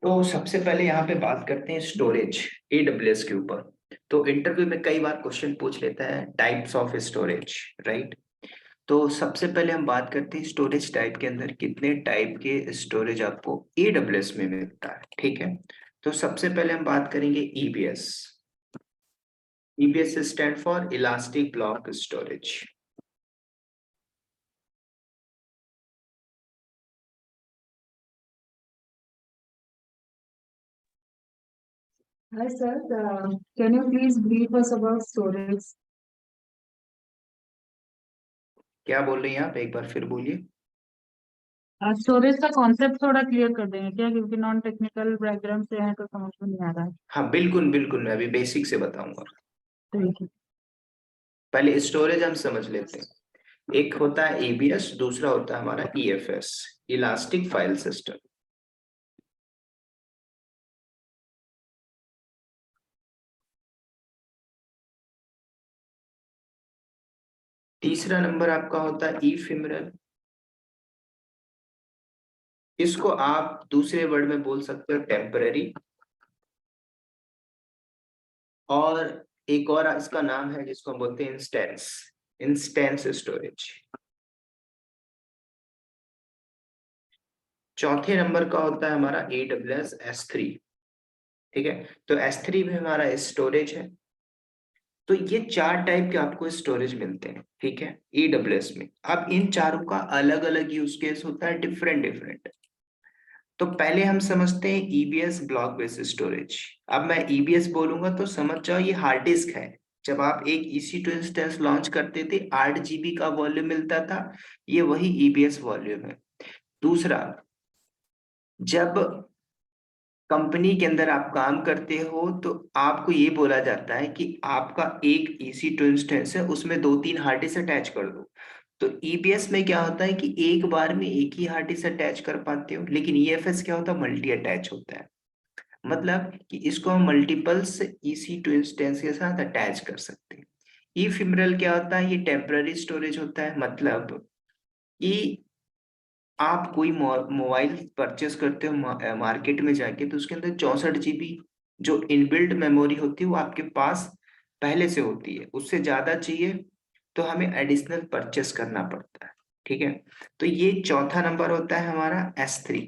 तो सबसे पहले यहाँ पे बात करते हैं स्टोरेज एडब्ल्यूएस के ऊपर। तो इंटरव्यू में कई बार क्वेश्चन पूछ लेता है टाइप्स ऑफ स्टोरेज, राइट। तो सबसे पहले हम बात करते हैं स्टोरेज टाइप के अंदर कितने टाइप के स्टोरेज आपको एडब्ल्यूएस में मिलता है, ठीक है। तो सबसे पहले हम बात करेंगे EBS. EBS stand for elastic block storage. Hi sir, can you please brief us about storage? क्या बोल रही हैं आप, एक बार फिर बोलिए। स्टोरेज का कॉन्सेप्ट थोड़ा क्लियर कर देंगे क्या, क्योंकि नॉन टेक्निकल बैकग्राउंड से हैं तो समझ में नहीं आ रहा है। हाँ बिल्कुल बिल्कुल, मैं अभी बेसिक से बताऊंगा। ठीक है। पहले स्टोरेज हम समझ लेते हैं। एक होता है एबीएस, दूसरा होता है हमारा ईएफएस, इलास्टिक फाइल सिस्टम। तीसरा नंबर आपका होता है इफिमरल। इसको आप दूसरे वर्ड में बोल सकते हो टेम्पररी। और एक और इसका नाम है जिसको हम बोलते हैं इंस्टेंस, इंस्टेंस स्टोरेज। चौथे नंबर का होता है हमारा AWS S3, ठीक है। तो S3 भी हमारा स्टोरेज है। तो ये चार टाइप के आपको स्टोरेज मिलते हैं, ठीक है, AWS में। अब इन चारों का अलग अलग यूज केस होता है, डिफरेंट डिफरेंट। तो पहले हम समझते हैं ईबीएस ब्लॉक बेस्ड स्टोरेज। अब मैं ईबीएस बोलूंगा तो समझ जाओ ये हार्ड डिस्क है। जब आप एक EC2 इंस्टेंस लॉन्च करते थे 8 GB का वॉल्यूम मिलता था, ये वही ईबीएस वॉल्यूम है। दूसरा, जब कंपनी के अंदर आप काम करते हो तो आपको ये बोला जाता है कि आपका एक EC2 इंस्टेंस है, उसमें 2-3 हार्ड डिस्क अटैच कर दो। तो ईबीएस में क्या होता है कि एक बार में एक ही हार्ड डिस्क अटैच कर पाते हो, लेकिन ईएफएस क्या होता है, मल्टी अटैच होता है। मतलब कि इसको हम मल्टीपल्स EC2 इंस्टेंस के साथ अटैच कर सकते हैं। इफिमरल क्या होता है, ये टेम्पररी स्टोरेज होता है। मतलब कि आप कोई मोबाइल परचेस करते हो मार्केट में जाके, तो उसके अंदर 64 GB जो इनबिल्ट मेमोरी होती है वो आपके पास पहले से होती है। उससे ज्यादा चाहिए तो हमें एडिशनल परचेस करना पड़ता है, ठीक है। तो ये चौथा नंबर होता है हमारा S3।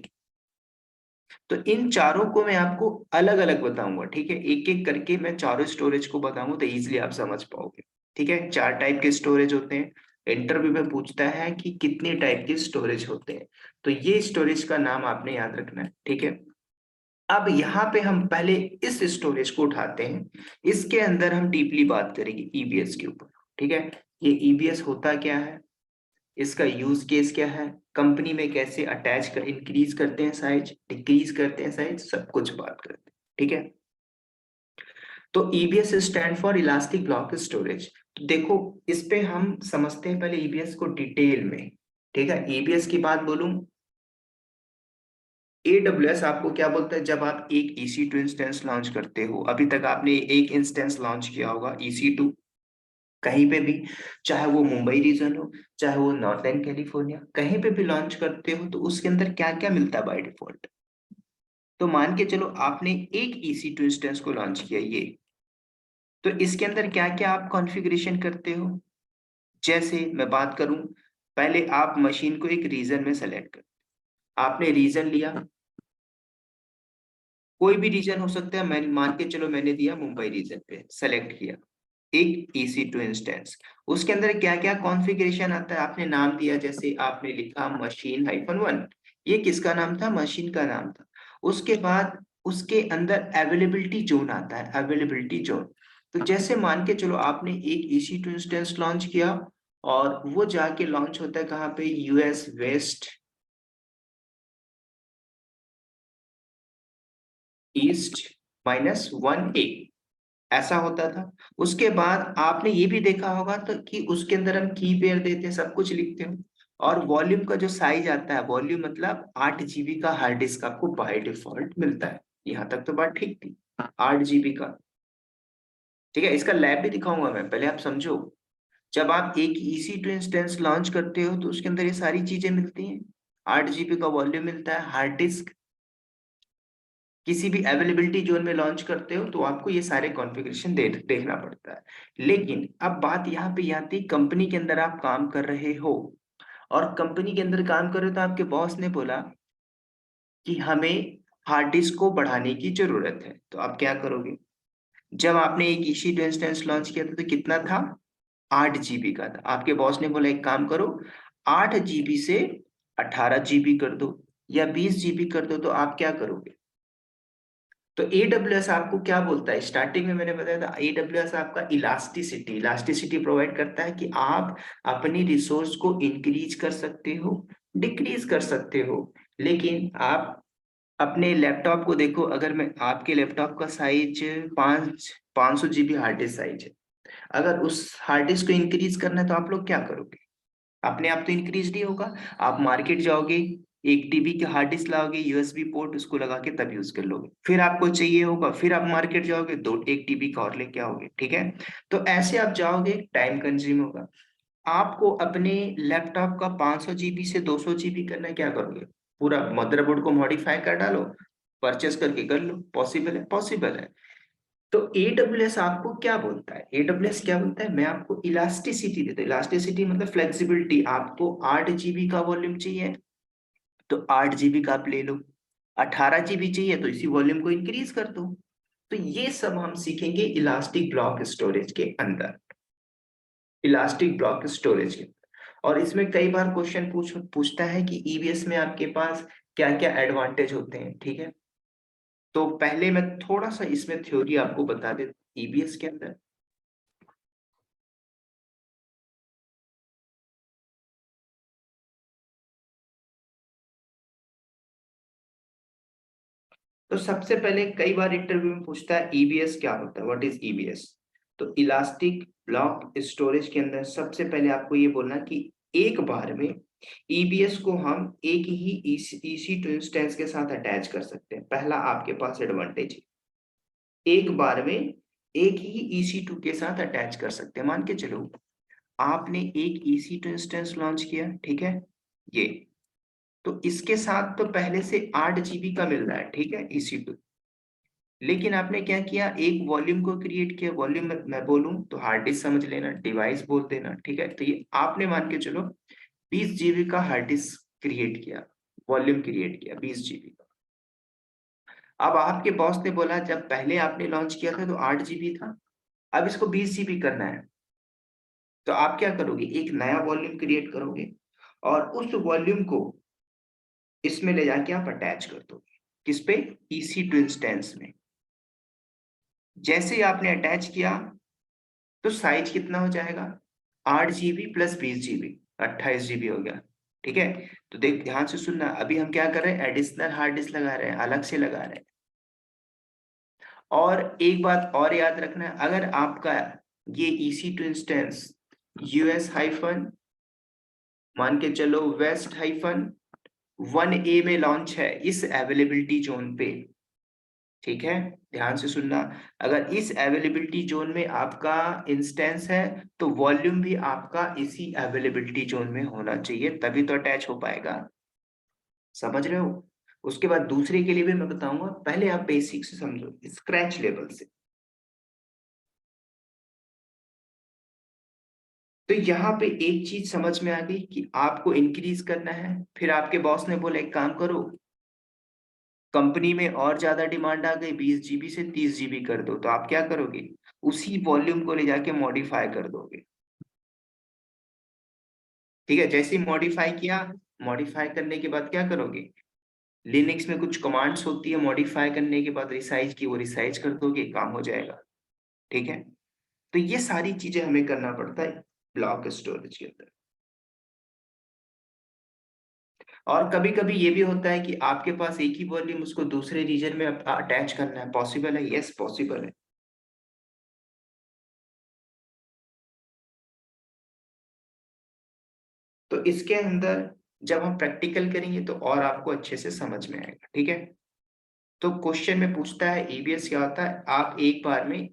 तो इन चारों को मैं आपको अलग अलग बताऊंगा, ठीक है। एक एक करके मैं चारों स्टोरेज को बताऊंगा तो इजीली आप समझ पाओगे, ठीक है। चार टाइप के स्टोरेज होते हैं। इंटरव्यू में पूछता है कि कितने टाइप के स्टोरेज होते हैं, तो ये स्टोरेज का नाम आपने याद रखना है, ठीक है। अब यहाँ पे हम पहले इस स्टोरेज को उठाते हैं। इसके अंदर हम डीपली बात करेंगे ईबीएस के ऊपर, ठीक है। ये ईबीएस होता क्या है, इसका यूज केस क्या है, कंपनी में कैसे अटैच कर इंक्रीज करते हैं साइज, डिक्रीज करते हैं साइज, सब कुछ बात करते हैं, ठीक है। तो EBS stand for elastic block storage. तो देखो, इस पे हम समझते हैं पहले ईबीएस को डिटेल में, ठीक है। ईबीएस की बात बोलूं, एडब्ल्यूएस आपको क्या बोलता है, जब आप एक EC2 इंस्टेंस लॉन्च करते हो, अभी तक आपने एक इंस्टेंस लॉन्च किया होगा EC2 कहीं पे भी, चाहे वो मुंबई रीजन हो, चाहे वो नॉर्दर्न कैलिफोर्निया, कहीं पे भी लॉन्च करते हो तो उसके अंदर क्या क्या मिलता है बाय डिफॉल्ट। तो मान के चलो आपने एक EC2 इंस्टेंस को लॉन्च किया ये, तो इसके अंदर क्या क्या आप कॉन्फ़िगरेशन करते हो। जैसे मैं बात करूं, पहले आप मशीन को एक रीजन में सेलेक्ट कर, आपने रीजन लिया, कोई भी रीजन हो सकता है, मैं मान के चलो मैंने दिया मुंबई रीजन पे सेलेक्ट किया एक EC2 इंस्टेंस। उसके अंदर क्या क्या कॉन्फ़िगरेशन आता है, आपने नाम दिया, जैसे आपने लिखा machine-1, ये किसका नाम था, मशीन का नाम था। उसके बाद उसके अंदर अवेलेबिलिटी जोन आता है, अवेलेबिलिटी जोन। तो जैसे मान के चलो आपने एक EC2 इंस्टेंस लॉन्च किया, और वो जाके लॉन्च होता है कहाँ पे, US वेस्ट ईस्ट -1A, ऐसा होता था। उसके बाद आपने ये भी देखा होगा तो कि उसके अंदर हम की पेयर देते हैं, सब कुछ लिखते हैं। और वॉल्यूम का जो साइज आता है, वॉल्यूम मतलब 8 GB का हार्ड डिस्क आपको बाय डिफॉल्ट मिलता है। यहाँ तक तो बात ठीक थी, 8 GB का, ठीक है। इसका लैब भी दिखाऊंगा मैं, पहले आप समझो। जब आप एक EC2 इंस्टेंस लॉन्च करते हो तो उसके अंदर ये सारी चीजें मिलती हैं। 8 GB का वॉल्यूम मिलता है, हार्ड डिस्क, किसी भी अवेलेबिलिटी जोन में लॉन्च करते हो तो आपको ये सारे कॉन्फ़िगरेशन देखना पड़ता है। लेकिन अब बात यहाँ पे आती है, कंपनी के अंदर आप काम कर रहे हो और कंपनी के अंदर काम कर रहे हो तो आपके बॉस ने बोला कि हमें हार्ड डिस्क को बढ़ाने की जरूरत है, तो आप क्या करोगे? जब आपने एक EC2 इंस्टेंस लॉन्च किया था तो कितना था? 8 GB का था। आपके बॉस ने बोला एक काम करो, 8 GB से 18 GB कर दो या 20 GB कर दो, तो आप क्या करोगे? तो AWS आपको क्या बोलता है? स्टार्टिंग में मैंने बताया था, AWS आपका इलास्टिसिटी इलास्टिसिटी प्रोवाइड करता है कि आप अपनी रिसोर्स को इंक्रीज कर सकते हो, डिक्रीज कर सकते हो। लेकिन आप अपने लैपटॉप को देखो, अगर मैं आपके लैपटॉप का size 500 GB hard disk size है, अगर उस हार्ड डिस्क को इंक्रीज करना है तो आप लोग क्या करोगे? अपने आप तो इंक्रीज नहीं होगा। आप मार्केट जाओगे, 1 TB की हार्ड डिस्क लाओगे, USB पोर्ट उसको लगा के तब यूज कर लोगे, फिर आपको चाहिए होगा, फिर आप मार्केट जाओगे, 1 TB का और लेके आओगे, ठीक है? तो ऐसे आप जाओगे, टाइम कंज्यूम होगा। आपको अपने लैपटॉप का 500 GB से 200 GB करना है, क्या करोगे? पूरा मदरबोर्ड को मॉडिफाई कर डालो, परचेस करके कर लो। पॉसिबल है? पॉसिबल है। तो AWS आपको क्या बोलता है? AWS क्या बोलता है? मैं आपको इलास्टिसिटी देता हूँ। इलास्टिसिटी मतलब फ्लेक्सिबिलिटी। आपको 8 GB का वॉल्यूम चाहिए तो 8 GB का आप ले लो, 18 GB चाहिए तो इसी वॉल्यूम को इंक्रीज कर दो। तो ये सब हम सीखेंगे इलास्टिक ब्लॉक स्टोरेज के अंदर, इलास्टिक ब्लॉक स्टोरेज के। और इसमें कई बार क्वेश्चन पूछता है कि EBS में आपके पास क्या क्या एडवांटेज होते हैं, ठीक है? तो पहले मैं थोड़ा सा इसमें थ्योरी आपको बता देता हूँ EBS के अंदर। तो सबसे पहले कई बार इंटरव्यू में पूछता है EBS क्या होता है, व्हाट इज EBS? तो इलास्टिक ब्लॉक स्टोरेज के अंदर सबसे पहले आपको ये बोलना कि एक बार में EBS को हम एक ही EC2 इंस्टेंस के साथ अटैच कर सकते हैं। पहला आपके पास एडवांटेज है, एक बार में एक ही EC2 के साथ अटैच कर सकते हैं। मान के चलो आपने एक EC2 इंस्टेंस लॉन्च किया, ठीक है? ये तो इसके साथ तो पहले से 8 GB का मिल रहा है, ठीक है, EC2। लेकिन आपने क्या किया, एक वॉल्यूम को क्रिएट किया। वॉल्यूम मैं बोलूं तो हार्ड डिस्क समझ लेना, डिवाइस बोल देना, ठीक है? तो ये आपने मान के चलो 20 GB का हार्ड डिस्क क्रिएट किया, वॉल्यूम क्रिएट किया 20 GB का। अब आपके बॉस ने बोला जब पहले आपने लॉन्च किया था तो 8 GB था, अब इसको 20 GB करना है, तो आप क्या करोगे? एक नया वॉल्यूम क्रिएट करोगे और उस वॉल्यूम को इसमें ले जाके आप अटैच कर दोगे। किस पे? EC2 इंस्टेंस में। जैसे ही आपने अटैच किया तो साइज कितना हो जाएगा? 8 GB प्लस 20 GB, 28 GB हो गया, ठीक है? तो देख, ध्यान से सुनना, अभी हम क्या कर रहे हैं? एडिशनल हार्ड डिस्क लगा रहे हैं, अलग से लगा रहे हैं। और एक बात और याद रखना है, अगर आपका ये EC2 इंस्टेंस US- मान के चलो West-1A में लॉन्च है, इस अवेलेबिलिटी जोन पे, ठीक है? ध्यान से सुनना, अगर इस अवेलेबिलिटी जोन में आपका इंस्टेंस है तो वॉल्यूम भी आपका इसी अवेलेबिलिटी जोन में होना चाहिए, तभी तो अटैच हो पाएगा। समझ रहे हो? उसके बाद दूसरे के लिए भी मैं बताऊंगा, पहले आप बेसिक से समझो, स्क्रैच लेवल से। तो यहाँ पे एक चीज समझ में आ गई कि आपको इंक्रीज करना है। फिर आपके बॉस ने बोला एक काम करो, कंपनी में और ज्यादा डिमांड आ गई, 20 GB से 30 GB कर दो, तो आप क्या करोगे? उसी वॉल्यूम को ले जाके मॉडिफाई कर दोगे, ठीक है? जैसे ही मॉडिफाई किया, मॉडिफाई करने के बाद क्या करोगे? लिनक्स में कुछ कमांड्स होती है, मॉडिफाई करने के बाद रिसाइज की, वो रिसाइज कर दोगे, काम हो जाएगा, ठीक है? तो ये सारी चीजें हमें करना पड़ता है ब्लॉक स्टोरेज के अंदर। और कभी कभी ये भी होता है कि आपके पास एक ही वॉल्यूम, उसको दूसरे रीजन में अटैच करना है। पॉसिबल है? यस, पॉसिबल है। तो इसके अंदर जब हम प्रैक्टिकल करेंगे तो और आपको अच्छे से समझ में आएगा, ठीक है? तो क्वेश्चन में पूछता है EBS क्या होता है, आप एक बार में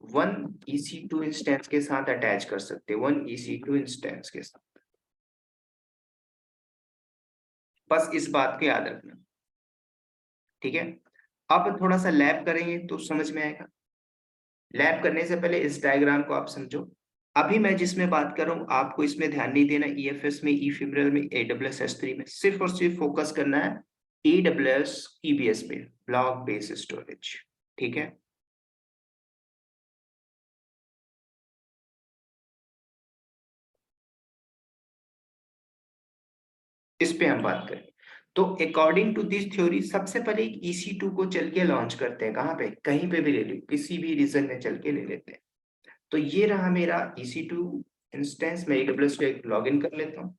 1 EC2 इंस्टेंस के साथ अटैच कर सकते हैं, 1 EC2 इंस्टेंस के साथ। बस इस बात को याद रखना, ठीक है? अब थोड़ा सा लैब करेंगे तो समझ में आएगा। लैब करने से पहले इस डायग्राम को आप समझो। अभी मैं जिसमें बात कर रहा हूँ आपको इसमें ध्यान नहीं देना, ईएफएस में, ई फिब्रल में, एडब्ल्यूएस एस3 में, सिर्फ और सिर्फ फोकस करना है एडब्ल्यूएस ईबीएस पे, ब्लॉक बेस्ड स्टोरेज। ठीक है, इस पे हम बात करें। तो अकॉर्डिंग टू दिस थ्योरी सबसे पहले एक EC2 को चल के लॉन्च करते हैं। कहाँ पे? कहीं पे भी ले लो, किसी भी रीजन में चल के ले लेते हैं। तो ये रहा मेरा EC2 इंस्टेंस। मैं AWS पे एक लॉग इन कर लेता हूँ।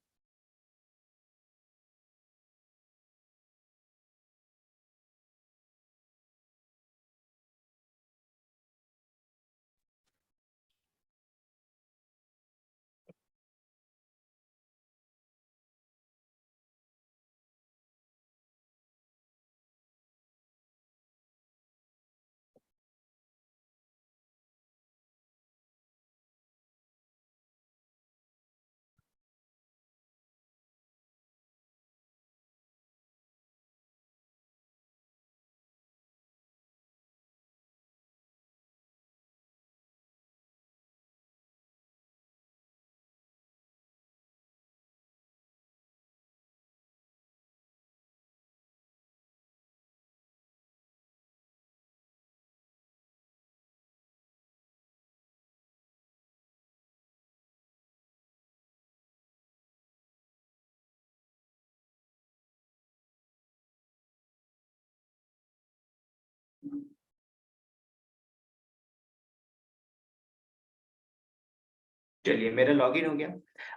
चलिए मेरा लॉगिन हो गया।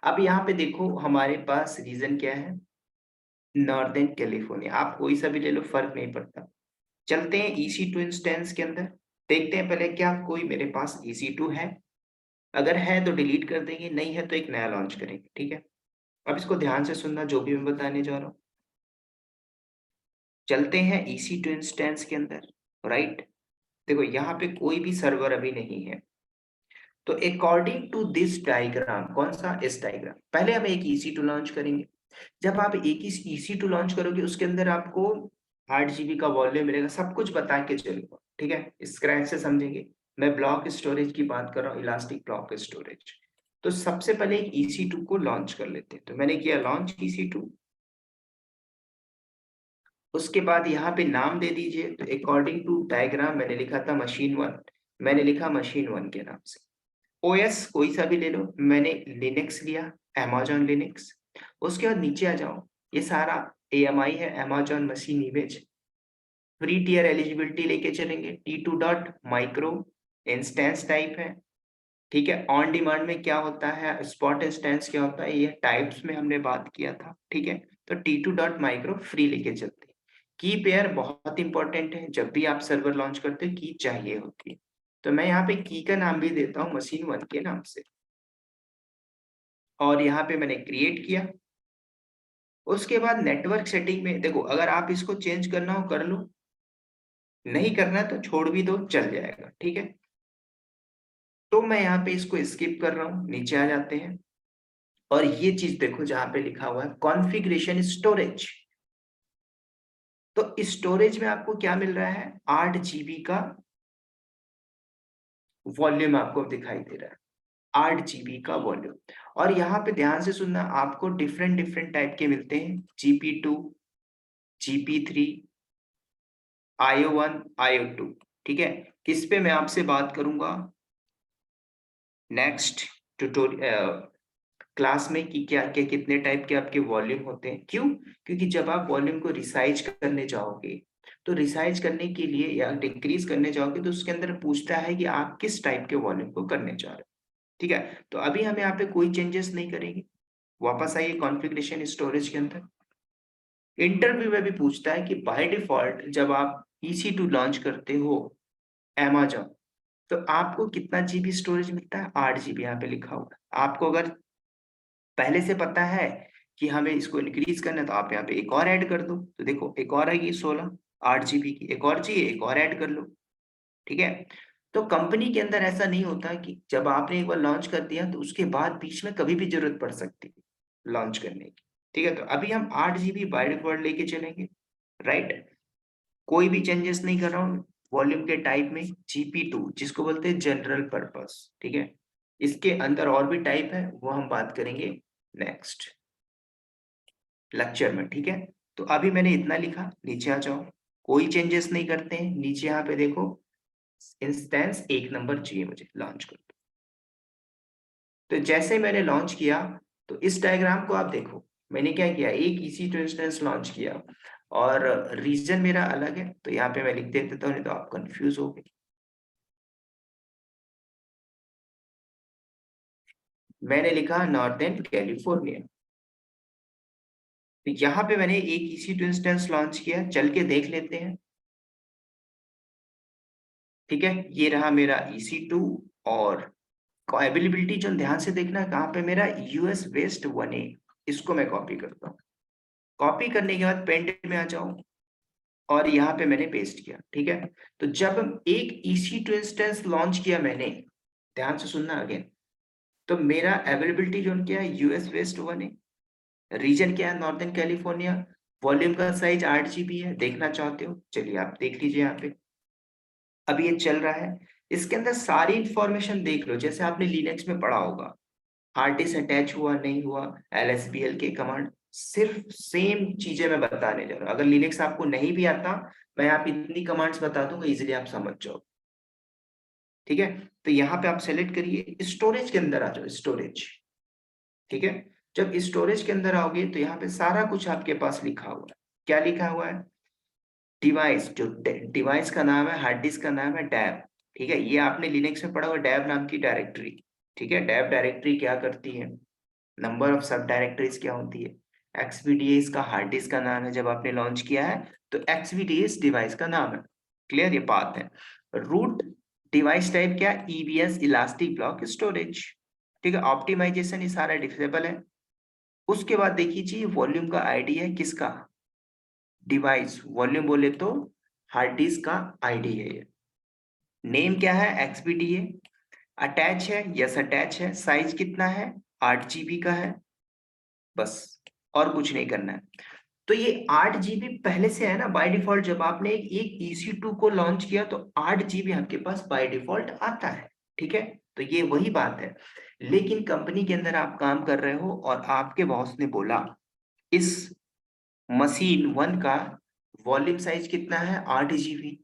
अब यहाँ पे देखो हमारे पास रीजन क्या है, नॉर्दर्न कैलिफोर्निया। आप कोई सा भी ले लो, फर्क नहीं पड़ता। चलते हैं EC2 इंस्टेंस के अंदर, देखते हैं पहले क्या कोई मेरे पास EC2 है। अगर है तो डिलीट कर देंगे, नहीं है तो एक नया लॉन्च करेंगे। ठीक है, अब इसको ध्यान से सुनना जो भी मैं बताने जा रहा हूँ। चलते हैं EC2 इंस्टेंस के अंदर, राइट। देखो यहाँ पे कोई भी सर्वर अभी नहीं है। तो अकॉर्डिंग टू दिस डायग्राम, कौन सा? इस डायग्राम, पहले हम एक EC2 लॉन्च करेंगे। जब आप एक ही EC2 लॉन्च करोगे उसके अंदर आपको 8 GB का वॉल्यूम मिलेगा, सब कुछ बता के चलूंगा। ठीक है, स्क्रैच से समझेंगे। मैं ब्लॉक स्टोरेज की बात कर रहा हूँ, इलास्टिक ब्लॉक स्टोरेज। तो सबसे पहले एक EC2 को लॉन्च कर लेते हैं। तो मैंने किया लॉन्च EC2। उसके बाद यहाँ पे नाम दे दीजिए। तो अकॉर्डिंग टू डायग्राम मैंने लिखा था मशीन 1, मैंने लिखा मशीन 1 के नाम से। ओएस कोई सा भी ले लो, मैंने लिनक्स लिया, amazon लिनक्स। उसके बाद नीचे आ जाओ, ये सारा AMI है, amazon machine image. Free tier eligibility लेके चलेंगे, T2 dot micro instance type है। ठीक है, ऑन डिमांड में क्या होता है, स्पॉट इंस्टेंस क्या होता है, ये टाइप्स में हमने बात किया था। ठीक है, तो T2 डॉट माइक्रो फ्री लेके चलते हैं। की पेयर बहुत इंपॉर्टेंट है, जब भी आप सर्वर लॉन्च करते हो की चाहिए होती है। तो मैं यहाँ पे की का नाम भी देता हूँ मशीन 1 के नाम से। और यहाँ पे मैंने क्रिएट किया। उसके बाद नेटवर्क सेटिंग में देखो, अगर आप इसको चेंज करना हो कर लो, नहीं करना तो छोड़ भी दो, चल जाएगा। ठीक है, तो मैं यहाँ पे इसको स्किप कर रहा हूँ, नीचे आ जाते हैं। और ये चीज देखो जहां पे लिखा हुआ है कॉन्फ़िगरेशन स्टोरेज। तो स्टोरेज में आपको क्या मिल रहा है, 8 GB का वॉल्यूम आपको दिखाई दे रहा है, 8 GB का वॉल्यूम। और यहाँ पे ध्यान से सुनना, आपको डिफरेंट डिफरेंट टाइप के मिलते हैं, GP2, GP3, IO1, IO2। ठीक है, किस पे मैं आपसे बात करूंगा नेक्स्ट ट्यूटोरियल क्लास में, कि क्या क्या कितने टाइप के आपके वॉल्यूम होते हैं। क्यों? क्योंकि जब आप वॉल्यूम को रिसाइज करने जाओगे, तो रिसाइज करने के लिए या डिक्रीज करने जाओगे तो उसके अंदर पूछता है कि आप किस टाइप के वॉल्यूम को करने जा रहे हो। ठीक है, तो अभी हम यहाँ पे कोई चेंजेस नहीं करेंगे। वापस आइए कॉन्फ़िगरेशन स्टोरेज के अंदर। इंटरव्यू में भी पूछता है कि बाय डिफॉल्ट जब आप EC2 लॉन्च करते हो Amazon, तो आपको कितना GB स्टोरेज मिलता है? 8 GB यहाँ पे लिखा हुआ है। आपको अगर पहले से पता है कि हमें इसको इंक्रीज करना है, तो आप यहाँ पे एक और ऐड कर दो। तो देखो एक और आएगी 16, 8 GB की एक और चाहिए, एक और ऐड कर लो। ठीक है, तो कंपनी के अंदर ऐसा नहीं होता कि जब आपने एक बार लॉन्च कर दिया तो उसके बाद बीच में कभी भी जरूरत पड़ सकती है लॉन्च करने की। ठीक है, तो अभी हम 8 GB बाय डिफॉल्ट लेके चलेंगे, राइट। कोई भी चेंजेस नहीं कर रहा हूँ वॉल्यूम के टाइप में। GP2 जिसको बोलते हैं जनरल पर्पस, ठीक है। इसके अंदर और भी टाइप है, वो हम बात करेंगे नेक्स्ट लेक्चर में, ठीक है। तो अभी मैंने इतना लिखा, नीचे आ जाओ, कोई चेंजेस नहीं करते हैं। नीचे यहाँ पे देखो इंस्टेंस 1 नंबर चाहिए मुझे, लॉन्च कर दो। तो जैसे मैंने लॉन्च किया, तो इस डायग्राम को आप देखो, मैंने क्या किया, एक EC2 इंस्टेंस लॉन्च किया और रीजन मेरा अलग है, तो यहाँ पे मैं लिख देता हूँ, नहीं तो आप कंफ्यूज हो गए। मैंने लिखा नॉर्दर्न कैलिफोर्निया। तो यहाँ पे मैंने एक EC2 इंस्टेंस लॉन्च किया, चल के देख लेते हैं, ठीक है। ये रहा मेरा EC2 और अवेलेबिलिटी जो ध्यान से देखना कहाँ पे, मेरा US वेस्ट 1A। इसको मैं कॉपी करता हूँ। कॉपी करने के बाद पेंट में आ जाऊं और यहाँ पे मैंने पेस्ट किया, ठीक है। तो जब एक EC2 इंस्टेंस लॉन्च किया मैंने, ध्यान से सुनना अगेन, तो मेरा अवेलेबिलिटी जोन क्या है, US वेस्ट 1A। रीजन क्या है, नॉर्दर्न कैलिफोर्निया। वॉल्यूम का साइज 8 GB है। देखना चाहते हो, चलिए आप देख लीजिए यहाँ पे। अब ये चल रहा है, इसके अंदर सारी इंफॉर्मेशन देख लो, जैसे आपने लिनक्स में पढ़ा होगा, हार्ड डिस्क अटैच हुआ नहीं हुआ, LSBL के कमांड, सिर्फ सेम चीजें मैं बताने जा रहा हूँ। अगर लिनक्स आपको नहीं भी आता, मैं आप इतनी कमांड्स बता दूंगा, इजीली आप समझ जाओ, ठीक है। तो यहाँ पे आप सेलेक्ट करिए, स्टोरेज के अंदर आ जाओ, स्टोरेज, ठीक है। जब स्टोरेज के अंदर आओगे तो यहाँ पे सारा कुछ आपके पास लिखा हुआ है। क्या लिखा हुआ है, डिवाइस, जो डिवाइस का नाम है, हार्ड डिस्क का नाम है डैब, ठीक है। ये आपने लिनक्स में पढ़ा हुआ, डैब नाम की डायरेक्टरी, ठीक है। डैब डायरेक्टरी क्या करती है, नंबर ऑफ सब डायरेक्टरीज क्या होती है। XVDS का हार्ड डिस्क का नाम है, जब आपने लॉन्च किया है तो XVDS डिवाइस का नाम है, क्लियर, ये बात है। रूट डिवाइस टाइप क्या, EBS इलास्टिक ब्लॉक स्टोरेज, ठीक है। ऑप्टिमाइजेशन ये सारा डिसेबल है। उसके बाद देखिए वॉल्यूम का आईडी है किसका, डिवाइस, वॉल्यूम बोले तो हार्ड डिस्क का आईडी है ये। नेम क्या है, XVDA। अटैच है, यस अटैच है। साइज कितना है, 8 GB का है, बस, और कुछ नहीं करना है। तो ये 8 GB पहले से है ना बाय डिफॉल्ट। जब आपने एक EC2 को लॉन्च किया तो 8 GB आपके पास बाय डिफॉल्ट आता है, ठीक है। तो ये वही बात है। लेकिन कंपनी के अंदर आप काम कर रहे हो और आपके बॉस ने बोला इस मशीन 1 का वॉल्यूम साइज कितना है, 8 GB।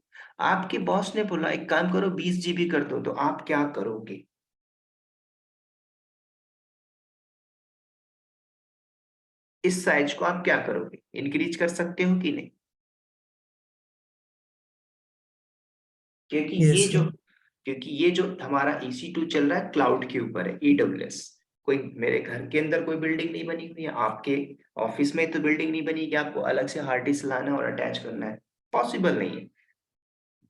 आपके बॉस ने बोला एक काम करो 20 GB कर दो, तो आप क्या करोगे, इस साइज को आप क्या करोगे, इंक्रीज कर सकते हो कि नहीं। क्योंकि ये यस जो सर। क्योंकि ये जो हमारा EC2 चल रहा है क्लाउड के ऊपर है, EWS। कोई मेरे घर के अंदर कोई बिल्डिंग नहीं बनी हुई है, आपके ऑफिस में तो बिल्डिंग नहीं बनी कि आपको अलग से हार्ड डिस्क लाना और अटैच करना है, पॉसिबल नहीं है।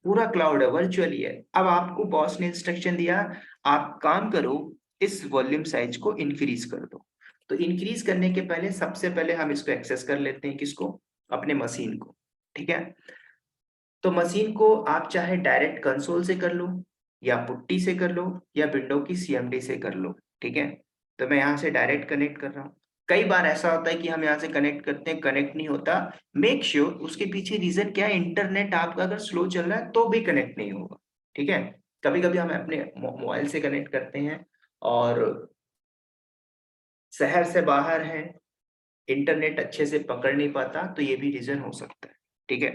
पूरा क्लाउड है, वर्चुअली है। अब आपको बॉस ने इंस्ट्रक्शन दिया, आप काम करो, इस वॉल्यूम साइज को इंक्रीज कर दो। तो इंक्रीज करने के पहले सबसे पहले हम इसको एक्सेस कर लेते हैं, किसको, अपने मशीन को, ठीक है। तो मशीन को आप चाहे डायरेक्ट कंसोल से कर लो, या पुट्टी से कर लो, या विंडो की CMD से कर लो, ठीक है। तो मैं यहाँ से डायरेक्ट कनेक्ट कर रहा हूँ। कई बार ऐसा होता है कि हम यहाँ से कनेक्ट करते हैं, कनेक्ट नहीं होता। मेक श्योर उसके पीछे रीजन क्या है, इंटरनेट आपका अगर स्लो चल रहा है तो भी कनेक्ट नहीं होगा, ठीक है। कभी कभी हम अपने मोबाइल से कनेक्ट करते हैं और शहर से बाहर है, इंटरनेट अच्छे से पकड़ नहीं पाता, तो ये भी रीजन हो सकता है, ठीक है।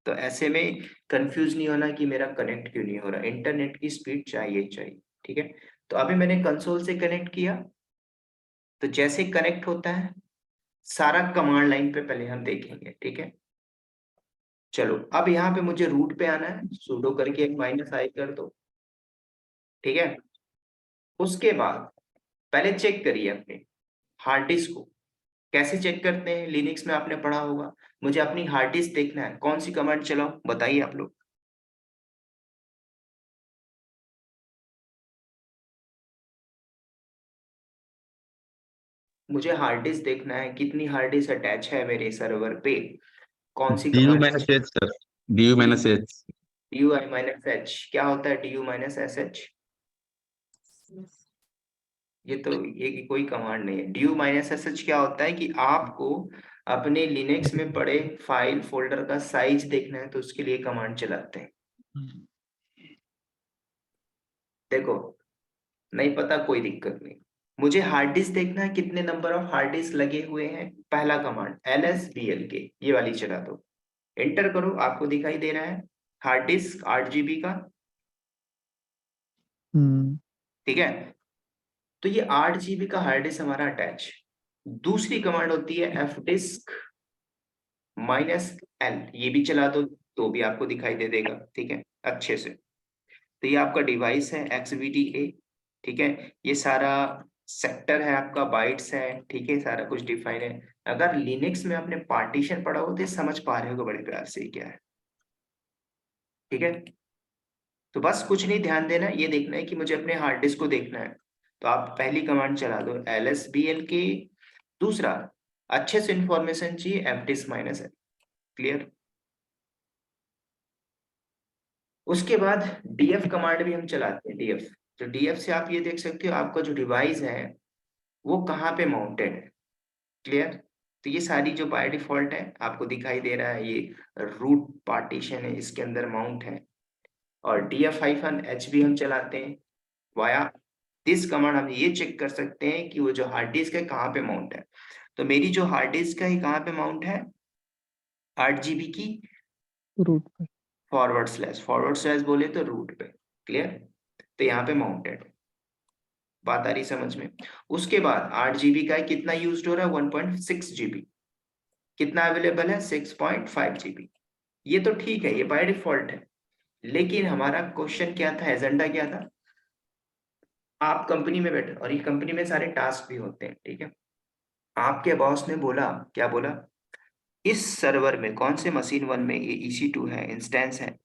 तो ऐसे में कंफ्यूज नहीं होना कि मेरा कनेक्ट क्यों नहीं हो रहा, इंटरनेट की स्पीड चाहिए चाहिए, ठीक है। तो अभी मैंने कंसोल से कनेक्ट किया, तो जैसे कनेक्ट होता है सारा कमांड लाइन पे पहले हम देखेंगे, ठीक है। चलो अब यहाँ पे मुझे रूट पे आना है, सुडो करके एक -i कर दो, ठीक है। उसके बाद पहले चेक करिए अपने हार्ड डिस्क को। कैसे चेक करते हैं, लिनक्स में आपने पढ़ा होगा। मुझे अपनी हार्ड डिस्क देखना है, कौन सी कमांड चलाऊं, बताइए आप लोग। मुझे हार्ड डिस्क देखना है, कितनी हार्ड डिस्क अटैच है मेरे सर्वर पे, कौन सी DU command. Minus H sir, DU minus H. DU--H क्या होता है, DU-SH, ये तो ये कोई कमांड नहीं है। DU-SH क्या होता है कि आपको अपने लिनक्स में पड़े फाइल फोल्डर का साइज देखना है तो उसके लिए कमांड चलाते हैं। देखो नहीं पता कोई दिक्कत नहीं, मुझे हार्ड डिस्क देखना है कितने नंबर ऑफ हार्ड डिस्क लगे हुए हैं, पहला कमांड LSBLK ये वाली चला दो, एंटर करो, आपको दिखाई दे रहा है हार्ड डिस्क 8 GB का। ठीक है, तो ये 8 GB का हार्ड डिस्क हमारा अटैच। दूसरी कमांड होती है fdisk -l, ये भी चला दो तो भी आपको दिखाई दे देगा। ठीक है अच्छे से, तो ये आपका डिवाइस है XVDA। ठीक है, ये सारा सेक्टर है आपका, बाइट्स है, ठीक है, सारा कुछ डिफाइन है। अगर लिनक्स में आपने पार्टीशन पढ़ा हो तो समझ पा रहे हो बड़े प्यार से क्या है। ठीक है, तो बस कुछ नहीं, ध्यान देना, ये देखना है कि मुझे अपने हार्ड डिस्क को देखना है, तो आप पहली कमांड चला दो LSBLK। दूसरा, अच्छे से इंफॉर्मेशन चाहिए, fdisk -l, क्लियर। उसके बाद df कमांड भी हम चलाते हैं, df। तो df से आप ये देख सकते हो आपका जो डिवाइस है वो कहाँ पे माउंटेड है, क्लियर। तो ये सारी जो बाय डिफॉल्ट है आपको दिखाई दे रहा है, ये रूट पार्टीशन है, इसके अंदर माउंट है। और df-h भी हम चलाते हैं, वाया दिस कमांड हम ये चेक कर सकते हैं कि वो जो हार्ड डिस्क है कहाँ पे माउंट है। तो मेरी जो हार्ड डिस्क है कहाँ पे माउंट है, 8 GB की रूट पे। फॉरवर्ड स्लैश बोले तो रूट पे, क्लियर। तो यहाँ पे माउंटेड, बात आ रही समझ में। उसके बाद 8 GB का है, कितना यूज हो रहा है 1.6 GB, कितना अवेलेबल है 6.5 GB। ये तो ठीक है, ये बाय डिफॉल्ट है, लेकिन हमारा क्वेश्चन क्या था, एजेंडा क्या था, आप कंपनी में बैठे और ये कंपनी में सारे टास्क भी होते हैं। ठीक है, आपके बॉस ने बोला, क्या बोला, इस सर्वर में कौन से मशीन 1 में ये EC2 है, इंस्टेंस है,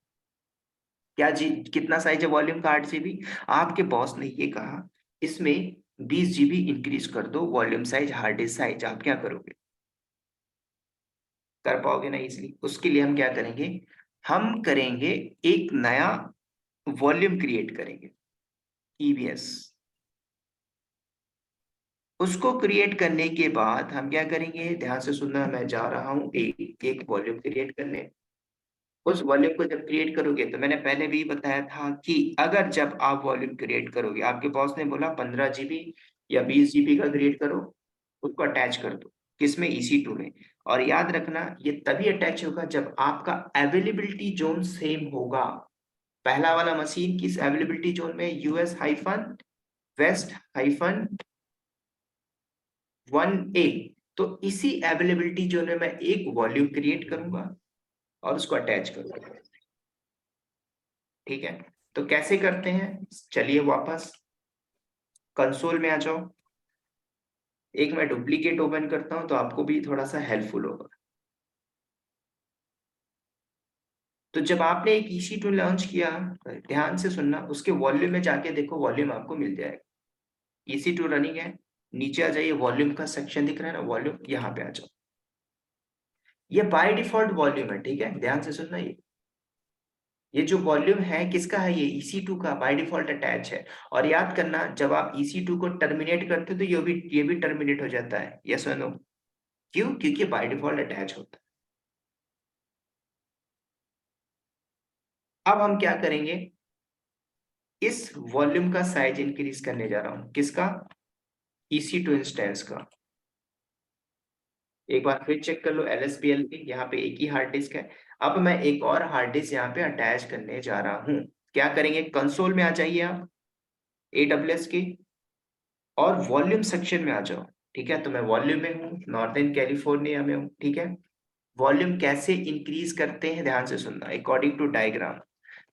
क्या जी कितना साइज है वॉल्यूम का 8 GB। आपके बॉस ने ये कहा इसमें 20 GB इंक्रीज कर दो volume size, hard disk size, आप क्या करोगे, कर पाओगे ना इजीली। उसके लिए हम क्या करेंगे, हम करेंगे एक नया वॉल्यूम क्रिएट करेंगे, EBS। उसको क्रिएट करने के बाद हम क्या करेंगे, ध्यान से सुनना, मैं जा रहा हूं एक वॉल्यूम क्रिएट करने। उस वॉल्यूम को जब क्रिएट करोगे, तो मैंने पहले भी बताया था कि अगर जब आप वॉल्यूम क्रिएट करोगे, आपके बॉस ने बोला 15 GB या 20 GB का क्रिएट करो, उसको अटैच कर दो, किसमें, EC2 में। और याद रखना ये तभी अटैच होगा जब आपका अवेलेबिलिटी जोन सेम होगा। पहला वाला मशीन किस अवेलेबिलिटी जोन में, US-West-1A। तो इसी अवेलेबिलिटी जोन में मैं एक वॉल्यूम क्रिएट करूंगा और उसको अटैच करूंगा। ठीक है, तो कैसे करते हैं, चलिए वापस कंसोल में आ जाओ। एक मैं डुप्लीकेट ओपन करता हूं तो आपको भी थोड़ा सा हेल्पफुल होगा। तो जब आपने एक EC2 लॉन्च किया, ध्यान से सुनना, उसके वॉल्यूम में जाके देखो, वॉल्यूम आपको मिल जाएगा। EC2 रनिंग है, नीचे आ जाइए, वॉल्यूम का सेक्शन दिख रहा है ना, वॉल्यूम, यहाँ पे आ जाओ। ये बाय डिफॉल्ट वॉल्यूम है, ठीक है, ध्यान से सुनना। ये जो वॉल्यूम है किसका है, ये EC2 का बाय डिफॉल्ट अटैच है। और याद करना, जब आप EC2 को टर्मिनेट करते हो तो ये भी टर्मिनेट हो जाता है, यस और नो, क्यों, क्योंकि बाय डिफॉल्ट अटैच होता है। अब हम क्या करेंगे, इस वॉल्यूम का साइज इंक्रीज करने जा रहा हूं, किसका, EC2 इंस्टेंस का। एक बार फिर चेक कर लो, LSBL की यहाँ पे एक ही हार्ड डिस्क है। अब मैं एक और हार्ड डिस्क यहाँ पे अटैच करने जा रहा हूँ। क्या करेंगे, कंसोल में आ जाइए आप, AWS की, और वॉल्यूम सेक्शन में आ जाओ। ठीक है, तो मैं वॉल्यूम में हूँ, नॉर्दर्न कैलिफोर्निया में हूँ। ठीक है, वॉल्यूम कैसे इंक्रीज करते हैं, ध्यान से सुनना, अकॉर्डिंग टू डायग्राम।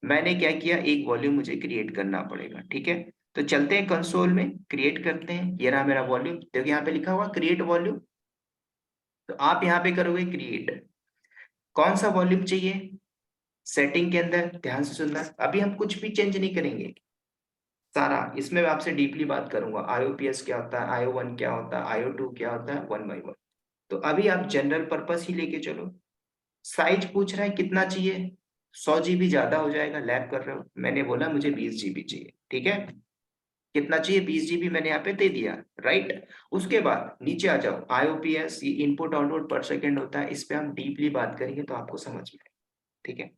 मैंने क्या किया, एक वॉल्यूम मुझे क्रिएट करना पड़ेगा। ठीक है, तो चलते हैं कंसोल में, क्रिएट करते हैं। ये रहा मेरा वॉल्यूम, देखो यहाँ पे लिखा हुआ क्रिएट वॉल्यूम, तो आप यहाँ पे करोगे क्रिएट। कौन सा वॉल्यूम चाहिए, सेटिंग के अंदर, ध्यान से सुनना, अभी हम कुछ भी चेंज नहीं करेंगे, सारा इसमें मैं आपसे डीपली बात करूंगा। IOPS क्या होता है, IO1 क्या होता है, IO2 क्या होता है, 1 by 1। तो अभी आप जनरल पर्पस ही लेके चलो। साइज पूछ रहा है कितना चाहिए, 100 GB ज्यादा हो जाएगा, लैब कर रहे हो, मैंने बोला मुझे 20 GB चाहिए। ठीक है, कितना चाहिए, 20 GB मैंने यहाँ पे दे दिया, राइट। उसके बाद नीचे आ जाओ, IOPS ये इनपुट आउटपुट पर सेकेंड होता है, इस पे हम डीपली बात करेंगे तो आपको समझ में आएगा, ठीक है।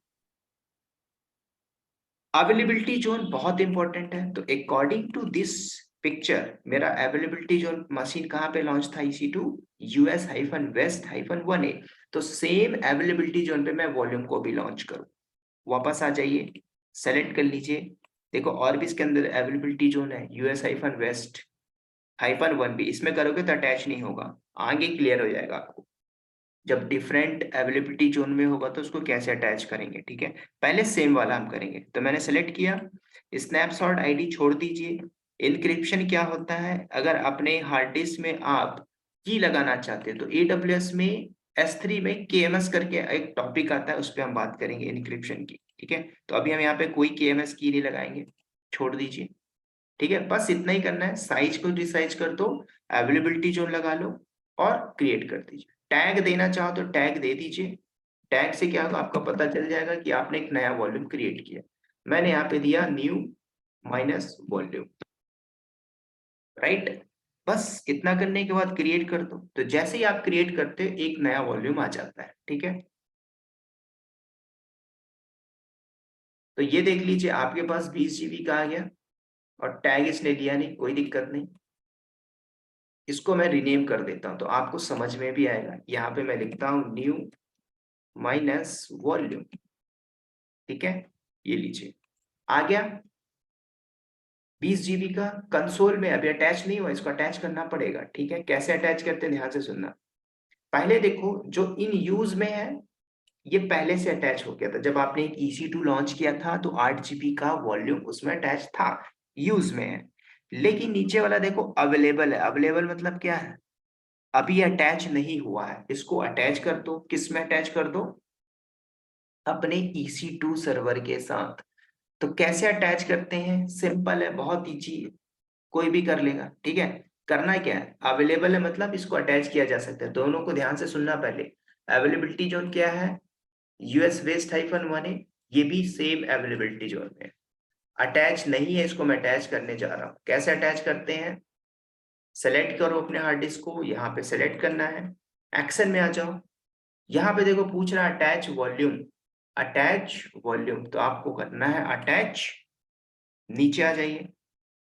अवेलेबिलिटी जोन बहुत इंपॉर्टेंट है, तो अकॉर्डिंग टू दिस पिक्चर मेरा अवेलेबिलिटी जोन मशीन कहाँ पे लॉन्च था, EC2 US-West-1A। तो सेम अवेलेबिलिटी जोन पे मैं वॉल्यूम को भी लॉन्च करूं। वापस आ जाइए, सेलेक्ट कर लीजिए, देखो और भी इसके अंदर अवेलेबिलिटी जोन है, US-West-1B, इसमें करोगे तो अटैच नहीं होगा, आगे क्लियर हो जाएगा आपको। जब डिफरेंट अवेलेबिलिटी जोन में होगा तो उसको कैसे अटैच करेंगे, ठीक है। पहले सेम वाला हम करेंगे, तो मैंने सेलेक्ट किया, स्नैपशॉट आईडी छोड़ दीजिए। इनक्रिप्शन क्या होता है, अगर अपने हार्ड डिस्क में आप की लगाना चाहते हैं तो AWS में S3 में KMS करके एक टॉपिक आता है, उस पर हम बात करेंगे इनक्रिप्शन की, ठीक है। तो अभी हम यहाँ पे कोई KMS की नहीं लगाएंगे, छोड़ दीजिए, ठीक है। बस इतना ही करना है, साइज को रिसाइज कर दो, अवेलेबिलिटी जोन लगा लो और क्रिएट कर दीजिए। टैग देना चाहो तो टैग दे दीजिए, टैग से क्या होगा आपको पता चल जाएगा कि आपने एक नया वॉल्यूम क्रिएट किया। मैंने यहाँ पे दिया न्यू माइनस वॉल्यूम, राइट। बस इतना करने के बाद क्रिएट कर दो, तो जैसे ही आप क्रिएट करते हो एक नया वॉल्यूम आ जाता है, ठीक है। तो ये देख लीजिए आपके पास 20 GB का आ गया और टैग इसने लिया नहीं, कोई दिक्कत नहीं। इसको मैं रीनेम कर देता हूं तो आपको समझ में भी आएगा। यहाँ पे मैं लिखता हूं न्यू माइनस वॉल्यूम, ठीक है। ये लीजिए आ गया 20 GB का। कंसोल में अभी अटैच नहीं हुआ, इसको अटैच करना पड़ेगा, ठीक है। कैसे अटैच करते हैं ध्यान से सुनना। पहले देखो जो इन यूज में है ये पहले से अटैच हो गया था, जब आपने एक EC2 लॉन्च किया था तो 8 GB का वॉल्यूम उसमें अटैच था, यूज में है। लेकिन नीचे वाला देखो अवेलेबल है, अवेलेबल मतलब क्या है, अभी अटैच नहीं हुआ है। इसको अटैच कर दो, किस में अटैच कर दो, अपने EC2 सर्वर के साथ। तो कैसे अटैच करते हैं, सिंपल है, बहुत इजी, कोई भी कर लेगा, ठीक है। करना क्या है, अवेलेबल है मतलब इसको अटैच किया जा सकता है। दोनों को ध्यान से सुनना पहले। अवेलेबिलिटी जोन क्या है, US-West-1A, ये भी सेम अवेलेबिलिटी जोन में अटैच नहीं है, इसको मैं अटैच करने जा रहा हूं। कैसे अटैच करते हैं, सेलेक्ट करो अपने हार्ड डिस्क को, यहाँ पे सेलेक्ट करना है, एक्शन में आ जाओ। यहाँ पे देखो पूछ रहा है अटैच वॉल्यूम, अटैच वॉल्यूम, तो आपको करना है अटैच, नीचे आ जाइए,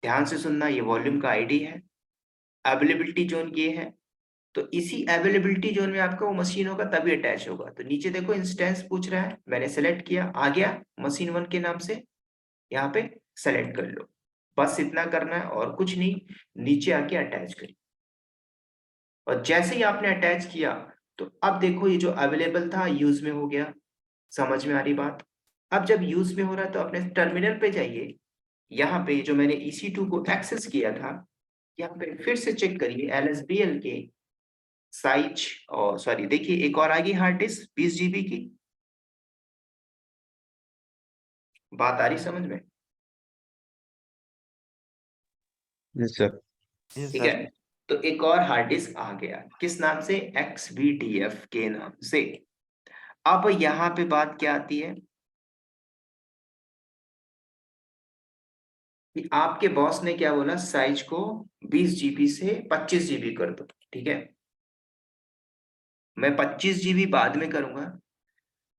ध्यान से सुनना, ये वॉल्यूम का आईडी है, अवेलेबिलिटी जोन ये है। तो इसी अवेलेबिलिटी जोन में आपका वो मशीन होगा तभी अटैच होगा। तो नीचे देखो इंस्टेंस पूछ रहा है, मैंने सेलेक्ट किया, आ गया मशीन 1 के नाम से, यहाँ पे सेलेक्ट कर लो। बस इतना करना है और कुछ नहीं, नीचे आके अटैच करिए। और जैसे ही आपने अटैच किया तो अब देखो ये जो अवेलेबल था यूज में हो गया। समझ में आ रही बात। अब जब यूज में हो रहा है तो अपने टर्मिनल पे जाइए, यहाँ पे जो मैंने EC2 को एक्सेस किया था, यहाँ पे फिर से चेक करिए LSBL के साइज, और सॉरी देखिए एक और आ गई हार्ड डिस्क 20 GB की। बात आ रही समझ में, Yes, sir. ठीक है। तो एक और हार्ड डिस्क आ गया, किस नाम से, XVDF के नाम से। अब यहाँ पे बात क्या आती है कि आपके बॉस ने क्या बोला, साइज को 20 GB से 25 GB कर दो, ठीक है। मैं 25 GB बाद में करूंगा।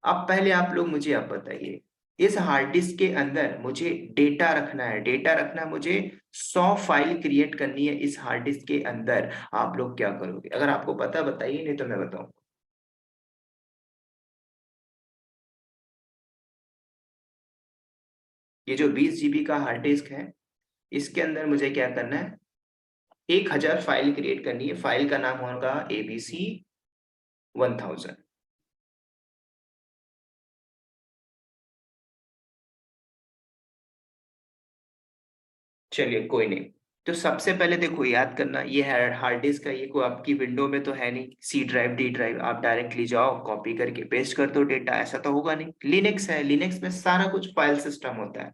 अब पहले आप लोग मुझे अब बताइए, इस हार्ड डिस्क के अंदर मुझे डेटा रखना है, डेटा रखना है मुझे, 100 फाइल क्रिएट करनी है इस हार्ड डिस्क के अंदर। आप लोग क्या करोगे, अगर आपको पता बताइए, नहीं तो मैं बताऊं। ये जो 20 GB का हार्ड डिस्क है, इसके अंदर मुझे क्या करना है, 1000 फाइल क्रिएट करनी है। फाइल का नाम होगा ABC 1000। चलिए कोई नहीं। तो सबसे पहले देखो याद करना, ये है हार्ड डिस्क का, ये कोई आपकी विंडो में तो है नहीं, C ड्राइव D ड्राइव, आप डायरेक्टली जाओ कॉपी करके पेस्ट कर दो डेटा, ऐसा तो होगा नहीं। लिनक्स है, लिनक्स में सारा कुछ फाइल सिस्टम होता है।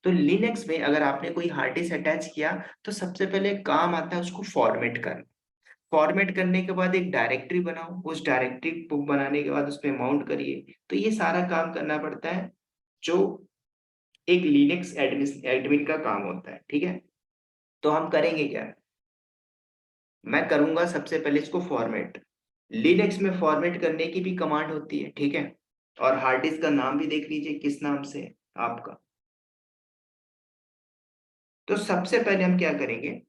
तो लिनक्स में अगर आपने कोई हार्ड डिस्क अटैच किया तो सबसे पहले काम आता है उसको फॉर्मेट करना। फॉर्मेट करने के बाद एक डायरेक्टरी बनाओ, उस डायरेक्टरी को बनाने के बाद उसमें माउंट करिए। तो ये सारा काम करना पड़ता है जो एक लिनक्स एडमिन का काम होता है, ठीक है। तो हम करेंगे क्या, मैं करूंगा सबसे पहले इसको फॉर्मेट। लिनक्स में फॉर्मेट करने की भी कमांड होती है, ठीक है। और हार्ड डिस्क का नाम भी देख लीजिए किस नाम से है आपका। तो सबसे पहले हम क्या करेंगे,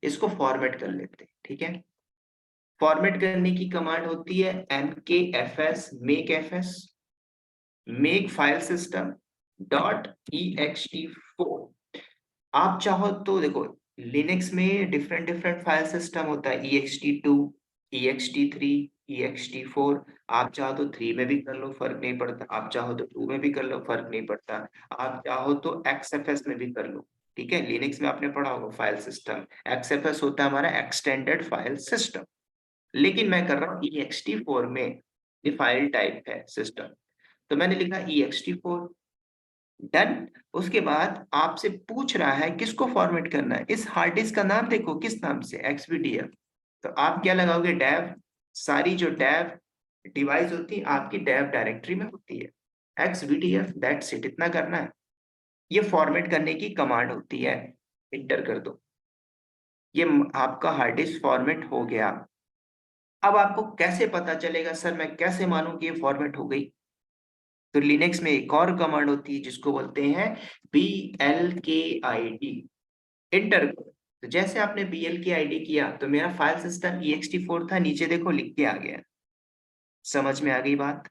इसको फॉर्मेट कर लेते हैं, ठीक है। फॉर्मेट करने की कमांड होती है mkfs, make file system dot ext4। आप चाहो तो देखो, लिनक्स में डिफरेंट डिफरेंट फाइल सिस्टम होता है, ext2, ext3, ext4। आप चाहो तो 3 में भी कर लो, फर्क नहीं पड़ता। आप चाहो तो 2 में भी कर लो, फर्क नहीं पड़ता। आप चाहो तो XFS में भी कर लो, ठीक है। लिनक्स में आपने पढ़ा होगा फाइल सिस्टम, XFS होता है हमारा एक्सटेंडेड फाइल सिस्टम। लेकिन मैं कर रहा हूँ ext4 में, ये फाइल टाइप है सिस्टम, तो मैंने लिखा ext4, डन। उसके बाद आपसे पूछ रहा है किसको फॉर्मेट करना है। इस हार्ड डिस्क का नाम देखो किस नाम से, XVDF। तो आप क्या लगाओगे, डेव। सारी जो डेव डिवाइस होती है आपकी डेव डायरेक्टरी में होती है, XVDF, दैट्स इट, इतना करना है। ये फॉर्मेट करने की कमांड होती है, इंटर कर दो। ये आपका हार्ड डिस्क फॉर्मेट हो गया। अब आपको कैसे पता चलेगा, सर मैं कैसे मानूं कि ये फॉर्मेट हो गई। तो लिनक्स में एक और कमांड होती है जिसको बोलते हैं BLKID, इंटर करो। तो जैसे आपने BLKID किया तो मेरा फाइल सिस्टम ext4 था, नीचे देखो लिख के आ गया। समझ में आ गई बात,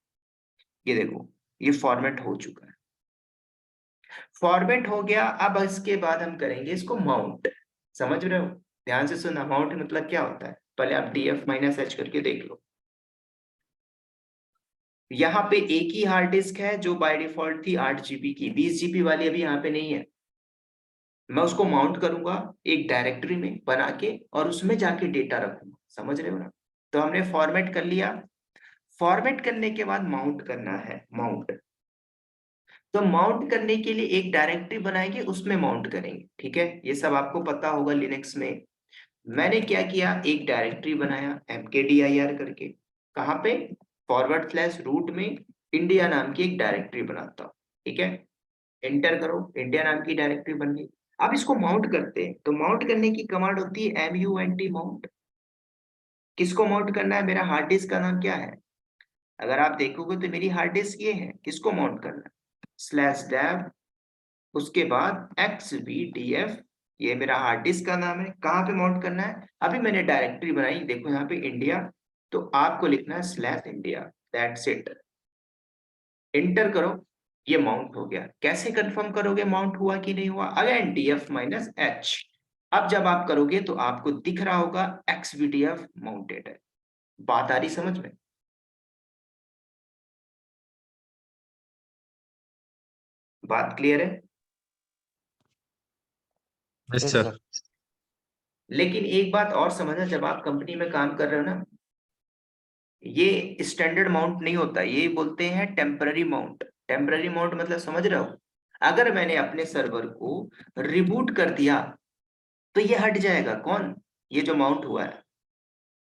ये देखो ये फॉर्मेट हो चुका है। फॉर्मेट हो गया, अब इसके बाद हम करेंगे इसको माउंट। समझ रहे हो, ध्यान से सुना, माउंट मतलब क्या होता है, पहले आप df-h करके देख लो। यहाँ पे एक ही हार्ड डिस्क है जो बाय डिफॉल्ट थी 8 GB की, 20 GB वाली अभी यहाँ पे नहीं है। मैं उसको माउंट करूंगा एक डायरेक्टरी में बना के, और उसमें जाके डेटा रखूंगा। समझ रहे हो ना। तो हमने फॉर्मेट कर लिया। फॉर्मेट करने के बाद माउंट करना है, माउंट। तो माउंट करने के लिए एक डायरेक्टरी बनाएंगे, उसमें माउंट करेंगे, ठीक है। ये सब आपको पता होगा लिनक्स में। मैंने क्या किया, एक डायरेक्टरी बनाया mkdir करके। कहाँ पे, /रूट में इंडिया नाम की एक डायरेक्टरी बनाता हूँ, ठीक है। एंटर करो, इंडिया नाम की डायरेक्टरी बन गई। अब इसको माउंट करते हैं, तो माउंट करने की कमांड होती है MUNT, माउंट। किसको माउंट करना है, मेरा हार्ड डिस्क का नाम क्या है। अगर आप देखोगे तो मेरी हार्ड डिस्क ये है, किसको माउंट करना है, /dev, उसके बाद XVDF, ये मेरा हार्ड डिस्क का नाम है। कहाँ पे माउंट करना है, अभी मैंने डायरेक्टरी बनाई, देखो यहाँ पे इंडिया, तो आपको लिखना है /India, दैट्स इट। एंटर करो, ये माउंट हो गया। कैसे कंफर्म करोगे माउंट हुआ कि नहीं हुआ, अगेन df-h। अब जब आप करोगे तो आपको दिख रहा होगा XVDF माउंटेड है। बात आ रही समझ में, बात क्लियर है। Yes yes sir. सर। लेकिन एक बात और समझना, जब आप कंपनी में काम कर रहे हो ना, ये स्टैंडर्ड माउंट नहीं होता, ये बोलते हैं टेम्पररी माउंट। टेम्पररी माउंट मतलब समझ रहे हो, अगर मैंने अपने सर्वर को रिबूट कर दिया तो ये हट जाएगा। कौन, ये जो माउंट हुआ है,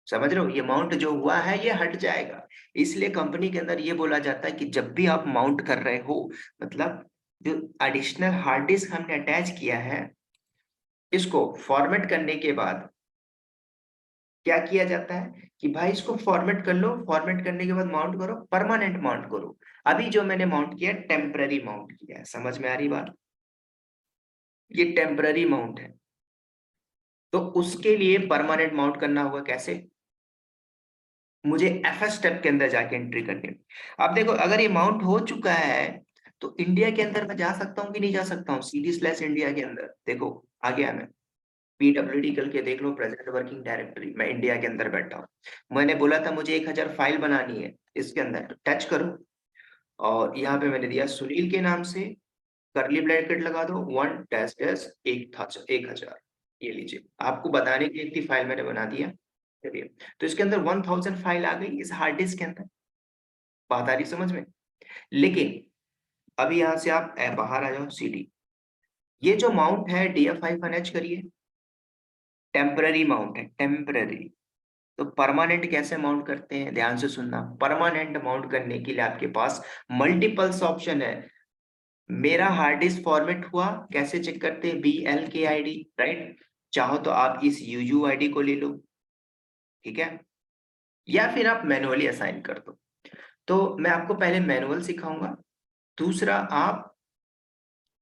समझ रहे हो, ये माउंट जो हुआ है ये हट जाएगा। इसलिए कंपनी के अंदर ये बोला जाता है कि जब भी आप माउंट कर रहे हो, मतलब जो एडिशनल हार्ड डिस्क हमने अटैच किया है, इसको फॉर्मेट करने के बाद क्या किया जाता है कि भाई इसको फॉर्मेट कर लो, फॉर्मेट करने के बाद माउंट करो, परमानेंट माउंट करो। अभी जो मैंने माउंट किया टेम्पररी माउंट किया है, समझ में आ रही बात, ये टेम्पररी माउंट है। तो उसके लिए परमानेंट माउंट करना होगा कैसे, मुझे FS स्टेप के अंदर जाके एंट्री करनी है। अब देखो, अगर ये माउंट हो चुका है तो इंडिया के अंदर मैं जा सकता हूँ कि नहीं जा सकता हूँ, CD/इंडिया के अंदर देखो आ गया मैं। PWD करके देख लो, प्रेजेंट वर्किंग डायरेक्टरी, मैं इंडिया के अंदर बैठा हूँ। मैंने बोला था मुझे 1000 फाइल बनानी है, इसके अंदर टच करो, और यहाँ पे मैंने दिया सुनील के नाम से, करली ब्रैकेट लगा दो, 1-1000, ये लीजिए। आपको बताने के लिए इतनी फाइल मैंने बना दिया, चलिए। तो इसके अंदर 1000 फाइल आ गई इस हार्ड डिस्क के अंदर। बात आ रही समझ में। लेकिन अभी यहाँ से आप बाहर आ जाओ, CD, ये जो माउंट है df-h करिए, टेम्पररी माउंट है, टेम्पररी। तो परमानेंट कैसे माउंट करते हैं, ध्यान से सुनना। परमानेंट माउंट करने के लिए आपके पास मल्टीपल्स ऑप्शन है। मेरा हार्ड डिस्क फॉर्मेट हुआ, कैसे चेक करते हैं, BLKID, राइट। चाहो तो आप इस UUID को ले लो, ठीक है, या फिर आप मैनुअली असाइन कर दो। तो मैं आपको पहले मैनुअल सिखाऊंगा, दूसरा आप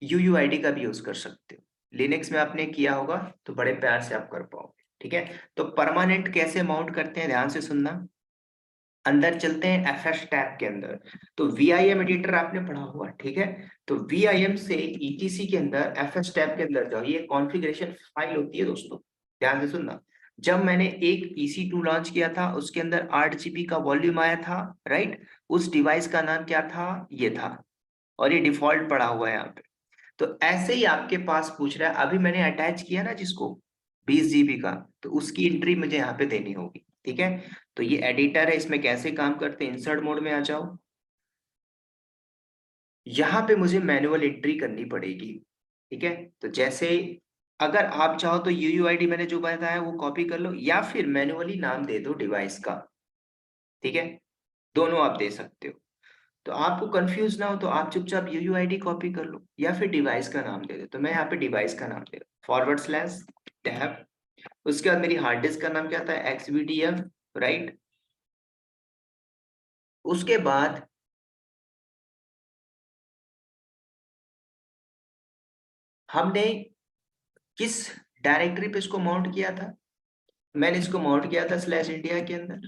UUID का भी यूज कर सकते हो। लिनक्स में आपने किया होगा तो बड़े प्यार से आप कर पाओगे, ठीक है। तो परमानेंट कैसे माउंट करते हैं, ध्यान से सुनना। अंदर चलते हैं FS टैब के अंदर, तो VIM एडिटर आपने पढ़ा हुआ, ठीक है। तो VIM से ETC के अंदर FS टैब के अंदर जाओ, ये कॉन्फ़िगरेशन फाइल होती है दोस्तों, ध्यान से सुनना। जब मैंने एक EC2 लॉन्च किया था, उसके अंदर 8 GB का वॉल्यूम आया था, राइट। उस डिवाइस का नाम क्या था, ये था, और ये डिफॉल्ट पड़ा हुआ है यहाँ पे। तो ऐसे ही आपके पास पूछ रहा है, अभी मैंने अटैच किया ना जिसको 20 GB का, तो उसकी एंट्री मुझे यहाँ पे देनी होगी, ठीक है। तो ये एडिटर है, इसमें कैसे काम करते हैं, इंसर्ट मोड में आ जाओ। यहाँ पे मुझे मैनुअल एंट्री करनी पड़ेगी, ठीक है। तो जैसे अगर आप चाहो तो UUID मैंने जो बताया वो कॉपी कर लो, या फिर मैनुअली नाम दे दो डिवाइस का, ठीक है, दोनों आप दे सकते हो। तो आपको कंफ्यूज ना हो तो आप चुपचाप UUID कॉपी कर लो, या फिर डिवाइस का नाम दे दो। तो मैं यहाँ पे डिवाइस का नाम दे रहा हूँ, /टैब। उसके बाद मेरी हार्ड डिस्क का नाम क्या था, XVDF, राइट। उसके बाद हमने किस डायरेक्टरी पे इसको माउंट किया था, मैंने इसको माउंट किया था /इंडिया के अंदर।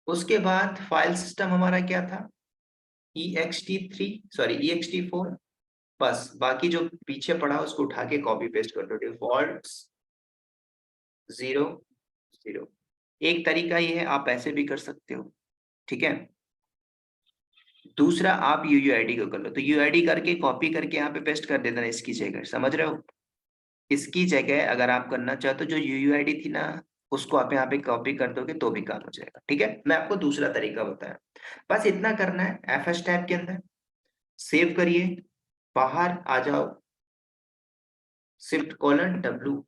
उसके बाद फाइल सिस्टम हमारा क्या था, ext4। बस बाकी जो पीछे पड़ा उसको उठा के कॉपी पेस्ट कर दो, डिफॉल्ट 0 0। एक तरीका ये है, आप ऐसे भी कर सकते हो, ठीक है। दूसरा आप UUID को कर लो, तो UUID करके कॉपी करके यहाँ पे पेस्ट कर देना इसकी जगह, समझ रहे हो। इसकी जगह अगर आप करना चाहते हो जो UUID थी ना, उसको आप यहाँ पे कॉपी कर दोगे तो भी काम हो जाएगा, ठीक है। मैं आपको दूसरा तरीका बताया, बस इतना करना है। FS टैब के अंदर सेव करिए, बाहर आ जाओ, Shift:W,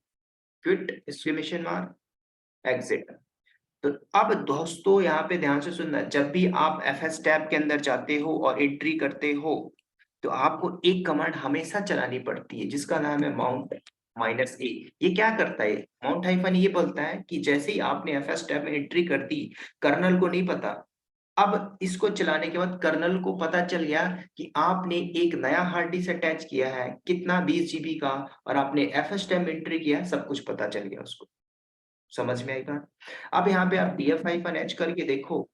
quit exclamation mark, exit. तो अब दोस्तों यहाँ पे ध्यान से सुनना, जब भी आप FS टैब के अंदर जाते हो और एंट्री करते हो, तो आपको एक कमांड हमेशा चलानी पड़ती है जिसका नाम है माउंट-A। ये क्या करता है, माउंट हाइफन ये बोलता है कि जैसे ही आपने FS टैब में एंट्री कर दी, कर्नल को नहीं पता, अब इसको चलाने के बाद कर्नल को पता चल गया कि आपने एक नया हार्ड डिस्क अटैच किया है, कितना 20 GB का, और आपने FS टैब में एंट्री किया, सब कुछ पता चल गया उसको। समझ में आई बात। अब यहाँ पे आप df-h करके देखो,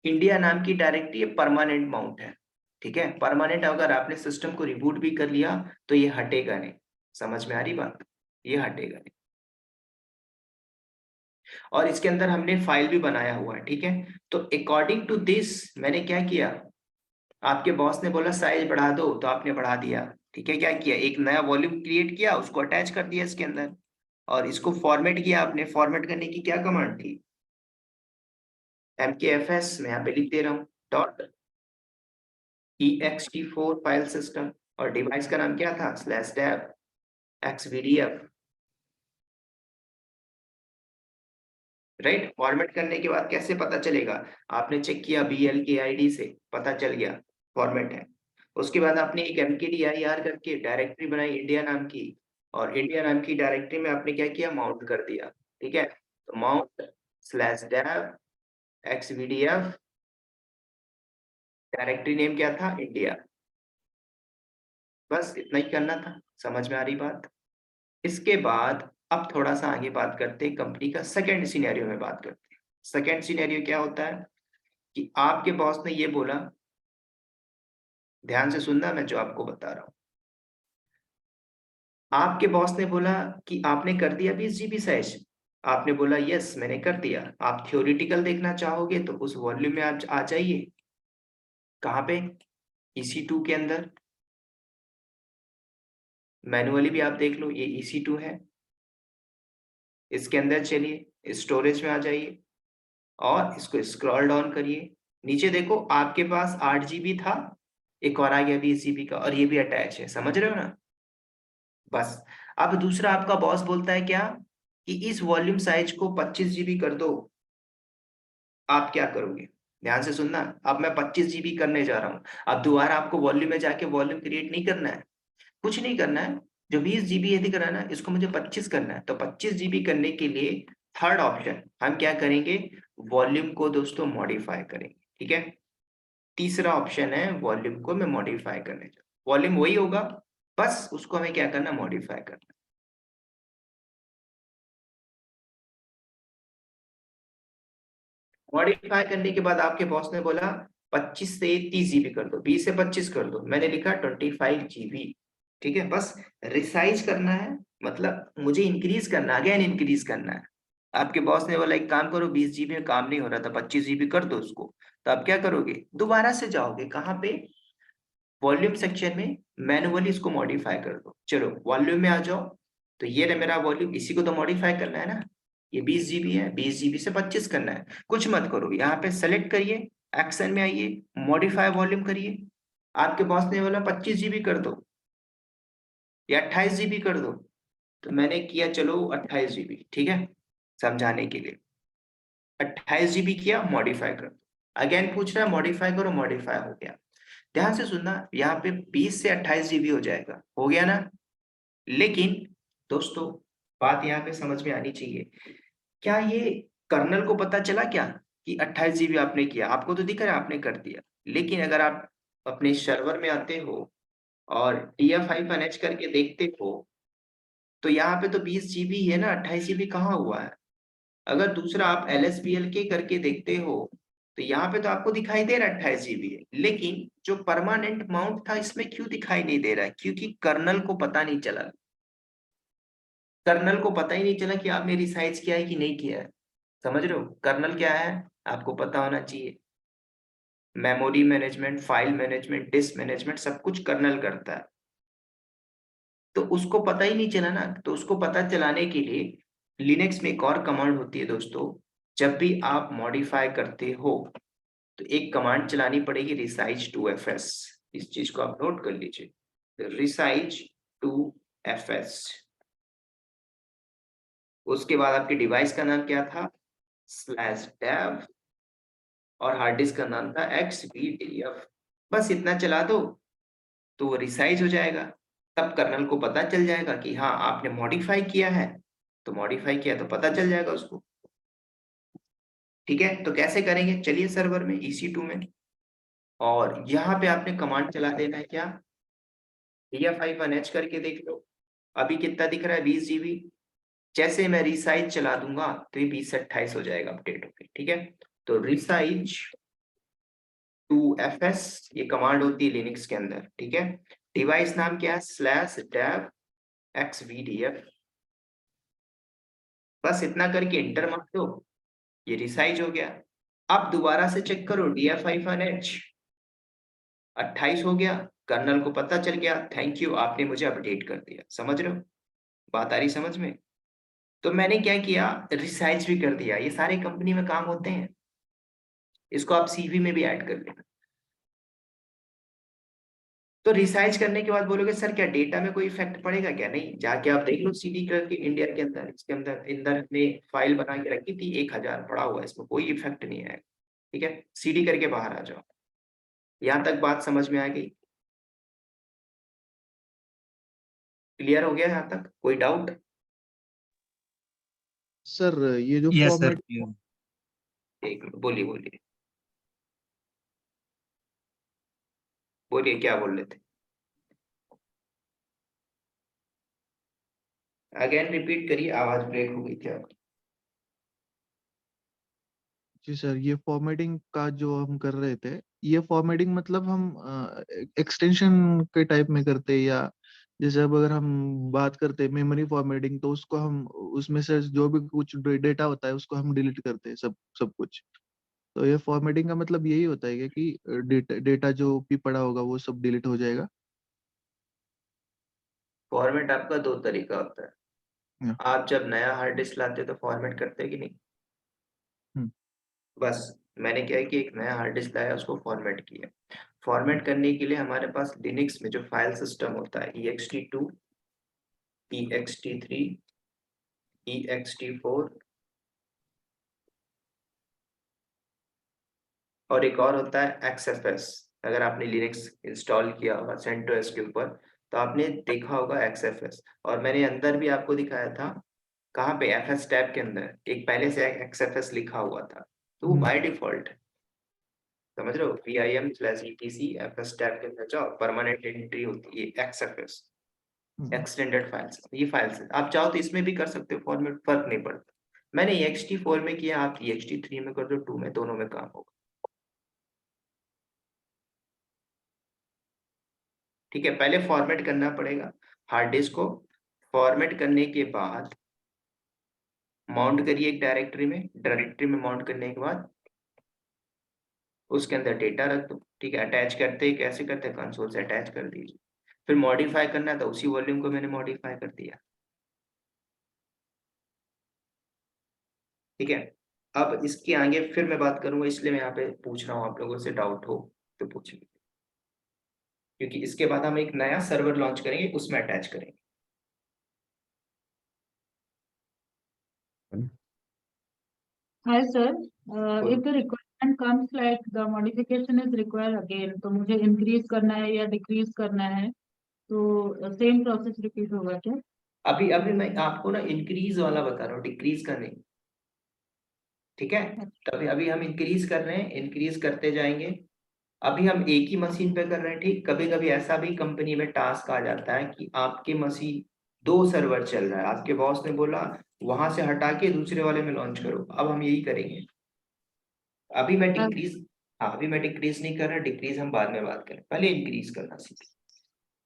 इंडिया नाम की डायरेक्टरी परमानेंट माउंट है, ठीक है। परमानेंट अगर आपने सिस्टम को रिबूट भी कर लिया तो ये हटेगा नहीं, समझ में आ रही बात, ये हटेगा नहीं। और इसके अंदर हमने फाइल भी बनाया हुआ है, ठीक है। तो अकॉर्डिंग टू दिस मैंने क्या किया, आपके बॉस ने बोला साइज बढ़ा दो तो आपने बढ़ा दिया, ठीक है। क्या किया, एक नया वॉल्यूम क्रिएट किया, उसको अटैच कर दिया इसके अंदर, और इसको फॉर्मेट किया आपने। फॉर्मेट करने की क्या कमांड थी, MKFS, मैं यहाँ पे लिख दे रहा हूँ, .ext4 फाइल सिस्टम, और डिवाइस का नाम क्या था, /dev xvdf, राइट। फॉर्मेट करने के बाद कैसे पता चलेगा, आपने चेक किया BLKID से, पता चल गया फॉर्मेट है। उसके बाद आपने एक mkdir करके डायरेक्टरी बनाई इंडिया नाम की, और इंडिया नाम की डायरेक्टरी में आपने क्या किया, माउंट कर दिया, ठीक है। तो mount /dev xvdf, directory name क्या था, इंडिया। बस इतना ही करना था, समझ में आ रही बात। इसके बाद अब थोड़ा सा आगे बात करते हैं, कंपनी का सेकंड सिनेरियो में बात करते हैं। सेकंड सिनेरियो क्या होता है कि आपके बॉस ने ये बोला, ध्यान से सुनना मैं जो आपको बता रहा हूँ। आपके बॉस ने बोला कि आपने कर दिया 20 GB साइज, आपने बोला यस मैंने कर दिया। आप थ्योरेटिकल देखना चाहोगे तो उस वॉल्यूम में आप आ जाइए, कहाँ पे, EC2 के अंदर। मैनुअली भी आप देख लो, ये EC2 है, इसके अंदर चलिए, स्टोरेज में आ जाइए और इसको स्क्रॉल डाउन करिए, नीचे देखो आपके पास 8 GB था, एक और आ गया 20 GB का, और ये भी अटैच है, समझ रहे हो ना। बस अब दूसरा आपका बॉस बोलता है क्या, कि इस वॉल्यूम साइज को 25 GB कर दो, आप क्या करोगे, ध्यान से सुनना। अब मैं 25 GB करने जा रहा हूँ, अब दोबारा आपको वॉल्यूम में जाके वॉल्यूम क्रिएट नहीं करना है, कुछ नहीं करना है, जो 20 जीबी यदि करना है इसको मुझे 25 करना है, तो 25 जीबी करने के लिए थर्ड ऑप्शन हम क्या करेंगे, वॉल्यूम को दोस्तों मॉडिफाई करेंगे। ठीक है, तीसरा ऑप्शन है वॉल्यूम को मैं मॉडिफाई करने जा, वॉल्यूम वही होगा, बस उसको हमें क्या करना, मॉडिफाई करना। मॉडिफाई करने के बाद आपके बॉस ने बोला 25 से 30 जीबी कर दो, 20 से 25 कर दो, मैंने लिखा 25 जीबी। ठीक है, बस रिसाइज करना है, मतलब मुझे इंक्रीज करना, अगेन इंक्रीज करना है। आपके बॉस ने बोला एक काम करो, 20 जीबी में काम नहीं हो रहा था, 25 जीबी कर दो उसको, तो आप क्या करोगे, दोबारा से जाओगे कहाँ पे, वॉल्यूम सेक्शन में, मैनुअली इसको मॉडिफाई कर दो। चलो वॉल्यूम में आ जाओ, तो ये रहा मेरा वॉल्यूम, इसी को तो मॉडिफाई करना है ना, ये 20 जीबी है, 20 जीबी से 25 करना है। कुछ मत करो, यहाँ पे सेलेक्ट करिए, एक्शन में आइए, मॉडिफाई वॉल्यूम करिए। आपके बॉस ने बोला 25 जीबी कर दो या 28 जीबी कर दो, तो मैंने किया चलो 28 जीबी, ठीक है, समझाने के लिए 28 जीबी किया, मॉडिफाई कर दो। अगेन पूछ रहा है मॉडिफाई करो, मॉडिफाई हो गया। ध्यान से सुनना, यहाँ पे 20 से 28 जीबी हो जाएगा, हो गया ना। लेकिन दोस्तों बात यहाँ पे समझ में आनी चाहिए, क्या ये कर्नल को पता चला क्या कि 28 जीबी आपने किया, आपको तो दिख रहा है आपने कर दिया, लेकिन अगर आप अपने सर्वर में आते हो और df-h करके देखते हो, तो यहाँ पे तो 20 जीबी है ना, 28 जीबी कहाँ हुआ है। अगर दूसरा आप LSBLK करके देखते हो, तो यहाँ पे तो आपको दिखाई दे रहा है 28 जीबी है, लेकिन जो परमानेंट माउंट था इसमें क्यों दिखाई नहीं दे रहा है, क्योंकि कर्नल को पता नहीं चला, कर्नल को पता ही नहीं चला कि आपने रिसाइज किया है कि नहीं किया है। समझ रहे हो, कर्नल क्या है, आपको पता होना चाहिए, memory management, file management, disc management, सब कुछ कर्नल करता है। तो उसको पता ही नहीं चला ना, तो उसको पता चलाने के लिए लिनक्स में एक और कमांड होती है दोस्तों, जब भी आप मॉडिफाई करते हो तो एक कमांड चलानी पड़ेगी, रिसाइज टू fs। इस चीज को आप नोट कर लीजिए, रिसाइज टू fs। उसके बाद आपके डिवाइस का नाम क्या था, /dev, और हार्ड डिस्क का नाम था xvdf। बस इतना चला दो तो वो रिसाइज हो जाएगा, तब कर्नल को पता चल जाएगा कि हाँ आपने मॉडिफाई किया है, तो मॉडिफाई किया तो पता चल जाएगा उसको। ठीक है, तो कैसे करेंगे, चलिए सर्वर में EC2 में, और यहाँ पे आपने कमांड चला देना है क्या, df-h करके देख लो, अभी कितना दिख रहा है, 20 जीबी। जैसे मैं रिसाइज चला दूंगा तो ये 20 से 28 हो जाएगा अपडेट होके। ठीक है, तो रिसाइज टू fs ये कमांड होती है लिनक्स के अंदर। ठीक है, डिवाइस नाम क्या है, /dev xvdf। बस इतना करके इंटर मार दो, ये रिसाइज हो गया। अब दोबारा से चेक करो, df-h 28 हो गया, कर्नल को पता चल गया, थैंक यू आपने मुझे अपडेट कर दिया। समझ रहे हो, बात आ रही समझ में। तो मैंने क्या किया, रिसाइज भी कर दिया, ये सारे कंपनी में काम होते हैं, इसको आप CV में भी ऐड कर लेना। तो रिसाइज करने के बाद बोलोगे सर क्या डेटा में कोई इफेक्ट पड़ेगा क्या, नहीं, जाके आप देख लो CD करके इंडिया के अंदर, इसके अंदर इंदर ने फाइल बना के रखी थी 1000 पड़ा हुआ है, इसमें कोई इफेक्ट नहीं आएगा। ठीक है, CD करके बाहर आ जाओ। यहाँ तक बात समझ में आ गई, क्लियर हो गया यहाँ तक, कोई डाउट। सर ये जो यस सर। फॉर्मेट, एक मिनट, बोलिए बोलिए बोलिए, क्या बोल रहे थे, अगेन रिपीट करिए, आवाज ब्रेक हो गई थी आपकी। जी सर, ये फॉर्मेटिंग का जो हम कर रहे थे, ये फॉर्मेटिंग मतलब हम एक्सटेंशन के टाइप में करते हैं, या जैसे अब अगर हम बात करते हैं मेमोरी फॉर्मेटिंग, तो उसको हम उसमें से जो भी कुछ डेटा होता है उसको हम डिलीट करते हैं, सब सब कुछ। तो ये फॉर्मेटिंग का मतलब यही होता है क्या कि डेटा जो भी पड़ा होगा वो सब डिलीट हो जाएगा? फॉर्मेट आपका दो तरीका होता है, या, आप जब नया हार्ड डिस्क लाते हो तो फॉर्मेट करते हैं कि नहीं, हम्म, बस मैंने क्या है कि एक नया हार्ड डिस्क लाया, उसको फॉर्मेट किया। फॉर्मेट करने के लिए हमारे पास लिनक्स में जो फाइल सिस्टम होता है ext2, ext3, ext4, और एक और होता है XFS। अगर आपने लिनक्स इंस्टॉल किया होगा CentOS के ऊपर, तो आपने देखा होगा XFS, और मैंने अंदर भी आपको दिखाया था, कहाँ पे, FS टैब के अंदर एक पहले से XFS लिखा हुआ था, तो वो बाय डिफॉल्ट है, समझ रहे हो, PIM / ETC FS टैब के अंदर जाओ, परमानेंट एंट्री होती है XFS, एक्सटेंडेड फाइल्स, ये फाइल्स है। आप चाहो तो इसमें भी कर सकते हो फॉर्मेट, फर्क नहीं पड़ता। मैंने ext4 में किया, आप ext3 में कर दो, 2 में, दोनों में काम होगा। ठीक है, पहले फॉर्मेट करना पड़ेगा हार्ड डिस्क को। फॉर्मेट करने के बाद माउंट करिए एक डायरेक्टरी में माउंट करने के बाद उसके अंदर डेटा रख दो। ठीक है, अटैच करते कैसे करते हैं, कंसोल से अटैच कर दीजिए। फिर मॉडिफाई करना था, उसी वॉल्यूम को मैंने मॉडिफाई कर दिया। ठीक है, अब इसके आगे फिर मैं बात करूंगा, इसलिए मैं यहाँ पे पूछ रहा हूँ, आप लोगों से डाउट हो तो पूछिए, क्योंकि इसके बाद हम एक नया सर्वर लॉन्च करेंगे, उसमें अटैच करेंगे। Hi sir, if the requirement comes like the modification is required again, तो मुझे इंक्रीज करना है या डिक्रीज करना है, तो सेम प्रोसेस रिपीट होगा क्या? अभी अभी मैं आपको ना इंक्रीज वाला बता रहा हूँ, डिक्रीज का नहीं। ठीक है, तभी अभी हम इंक्रीज कर रहे हैं, इंक्रीज करते जाएंगे। अभी हम एक ही मशीन पे कर रहे हैं। ठीक, कभी कभी ऐसा भी कंपनी में टास्क आ जाता है कि आपके मशीन 2 सर्वर चल रहा है, आपके बॉस ने बोला वहां से हटा के दूसरे वाले में लॉन्च करो, अब हम यही करेंगे। अभी मैं डिक्रीज, हाँ अभी मैं डिक्रीज नहीं कर रहा, डिक्रीज हम बाद में बात करें, पहले इंक्रीज करना सीखें।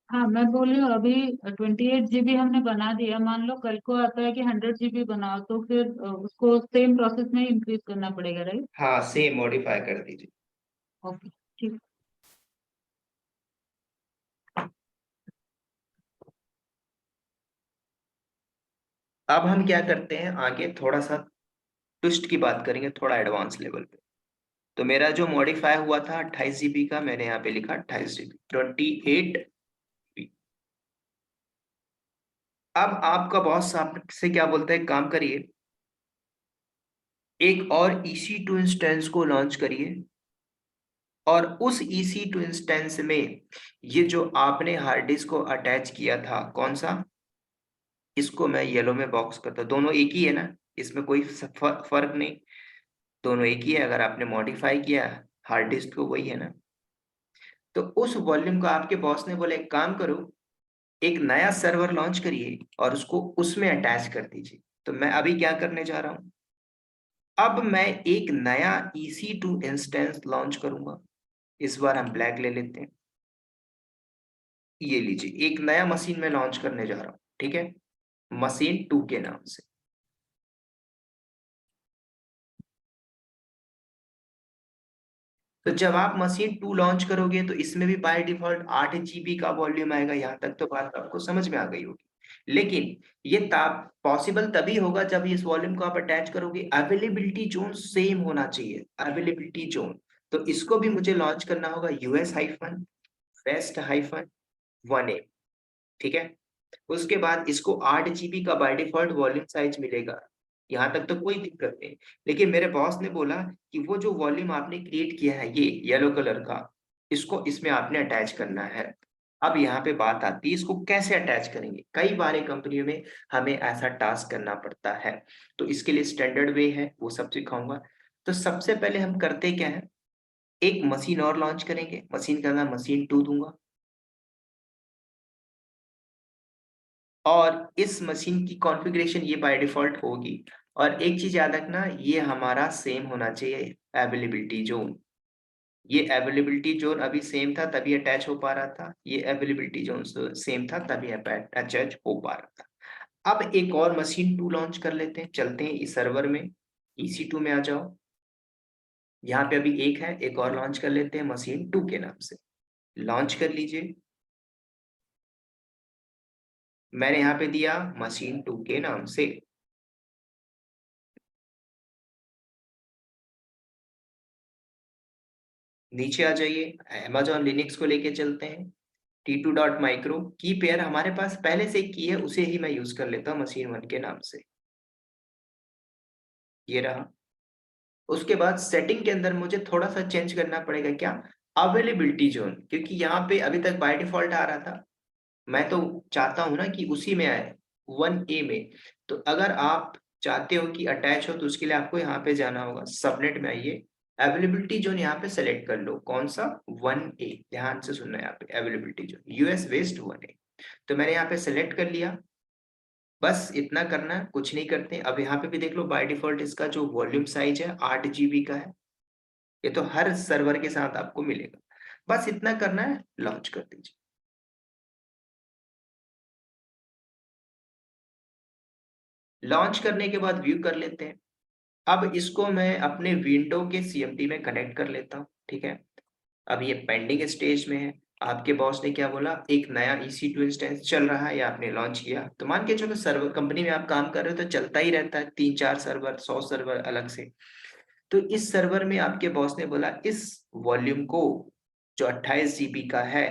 हाँ, मैं बोल रही हूँ अभी 28 GB हमने बना दिया, मान लो कल को आता है कि 100 GB बनाओ, तो फिर उसको सेम प्रोसेस में इंक्रीज करना पड़ेगा, राइट? हाँ, सेम मॉडिफाई कर दीजिए। ओके, ठीक। अब हम क्या करते हैं, आगे थोड़ा सा ट्विस्ट की बात करेंगे, थोड़ा एडवांस लेवल पे। तो मेरा जो मॉडिफाई हुआ था 28 GB का, मैंने यहाँ पे लिखा 28 GB, 28 GB। अब आपका बॉस आपसे क्या बोलता है, काम करिए, एक और EC2 इंस्टेंस को लॉन्च करिए, और उस EC2 इंस्टेंस में ये जो आपने हार्ड डिस्क को अटैच किया था, कौन सा, इसको मैं येलो में बॉक्स करता हूं, दोनों एक ही है ना, इसमें कोई फर्क नहीं, दोनों एक ही है। अगर आपने मॉडिफाई किया हार्ड डिस्क को, वही है ना। तो उस वॉल्यूम को आपके बॉस ने बोला, एक काम करो, एक नया सर्वर लॉन्च करिए और उसको उसमें अटैच कर दीजिए। तो मैं अभी क्या करने जा रहा हूं, अब मैं एक नया EC2 इंस्टेंस लॉन्च करूंगा। इस बार हम ब्लैक ले लेते हैं, ये लीजिए, एक नया मशीन में लॉन्च करने जा रहा हूं। ठीक है, मशीन 2 के नाम से। तो जब आप मशीन 2 लॉन्च करोगे तो इसमें भी बाय डिफॉल्ट 8 GB का वॉल्यूम आएगा। यहाँ तक तो बात आपको समझ में आ गई होगी, लेकिन ये पॉसिबल तभी होगा जब इस वॉल्यूम को आप अटैच करोगे। अवेलेबिलिटी जोन सेम होना चाहिए, अवेलेबिलिटी जोन। तो इसको भी मुझे लॉन्च करना होगा US-West-1A। ठीक है, उसके बाद इसको 8 GB का बाय डिफॉल्ट वॉल्यूम साइज मिलेगा। यहाँ तक तो कोई दिक्कत नहीं, लेकिन मेरे बॉस ने बोला कि वो जो वॉल्यूम आपने क्रिएट किया है, ये येलो कलर का, इसको इसमें आपने अटैच करना है। अब यहाँ पे बात आती है, इसको कैसे अटैच करेंगे। कई बार कंपनियों में हमें ऐसा टास्क करना पड़ता है, तो इसके लिए स्टैंडर्ड वे है, वो सब सिखाऊंगा। तो सबसे पहले हम करते क्या है, एक मशीन और लॉन्च करेंगे, मशीन का नाम मशीन 2 दूंगा, और इस मशीन की कॉन्फ़िगरेशन ये बाय डिफॉल्ट होगी। और एक चीज याद रखना, ये हमारा सेम होना चाहिए अवेलेबिलिटी जोन। ये अवेलेबिलिटी जोन अभी सेम था तभी अटैच हो पा रहा था, ये अवेलेबिलिटी जोन सेम था तभी अटैच हो पा रहा था। अब एक और मशीन 2 लॉन्च कर लेते हैं, चलते हैं इस सर्वर में, EC2 में आ जाओ। यहाँ पे अभी एक है, एक और लॉन्च कर लेते हैं मशीन 2 के नाम से। लॉन्च कर लीजिए, मैंने यहाँ पे दिया मशीन 2 के नाम से। नीचे आ जाइए, Amazon लिनक्स को लेके चलते हैं। T2.micro की पेयर हमारे पास पहले से की है, उसे ही मैं यूज कर लेता हूँ मशीन 1 के नाम से। ये रहा। उसके बाद सेटिंग के अंदर मुझे थोड़ा सा चेंज करना पड़ेगा, क्या, अवेलेबिलिटी जोन, क्योंकि यहाँ पे अभी तक बाय डिफॉल्ट आ रहा था मैं तो चाहता हूं ना कि उसी में आए 1A में। तो अगर आप चाहते हो कि अटैच हो तो उसके लिए आपको यहाँ पे जाना होगा, सबनेट में आइए, अवेलेबिलिटी जोन यहाँ पे सेलेक्ट कर लो, कौन सा 1A, ध्यान से सुनना है यहाँ पे availability zone US waste 1A। तो मैंने यहाँ पे सेलेक्ट कर लिया, बस इतना करना है, कुछ नहीं करते। अब यहाँ पे भी देख लो बाय डिफॉल्ट इसका जो वॉल्यूम साइज है 8 GB का है, ये तो हर सर्वर के साथ आपको मिलेगा। बस इतना करना है, लॉन्च कर दीजिए। लॉन्च करने के बाद व्यू कर लेते हैं। अब इसको मैं अपने विंडो के सीएमडी में कनेक्ट कर लेता हूँ, ठीक है। अब ये पेंडिंग स्टेज में है। आपके बॉस ने क्या बोला, एक नया EC2 इंस्टेंस चल रहा है या आपने लॉन्च किया, तो मान के चलो सर्वर कंपनी में आप काम कर रहे हो तो चलता ही रहता है, 3-4 सर्वर, 100 सर्वर अलग से। तो इस सर्वर में आपके बॉस ने बोला इस वॉल्यूम को, जो 28 GB का है,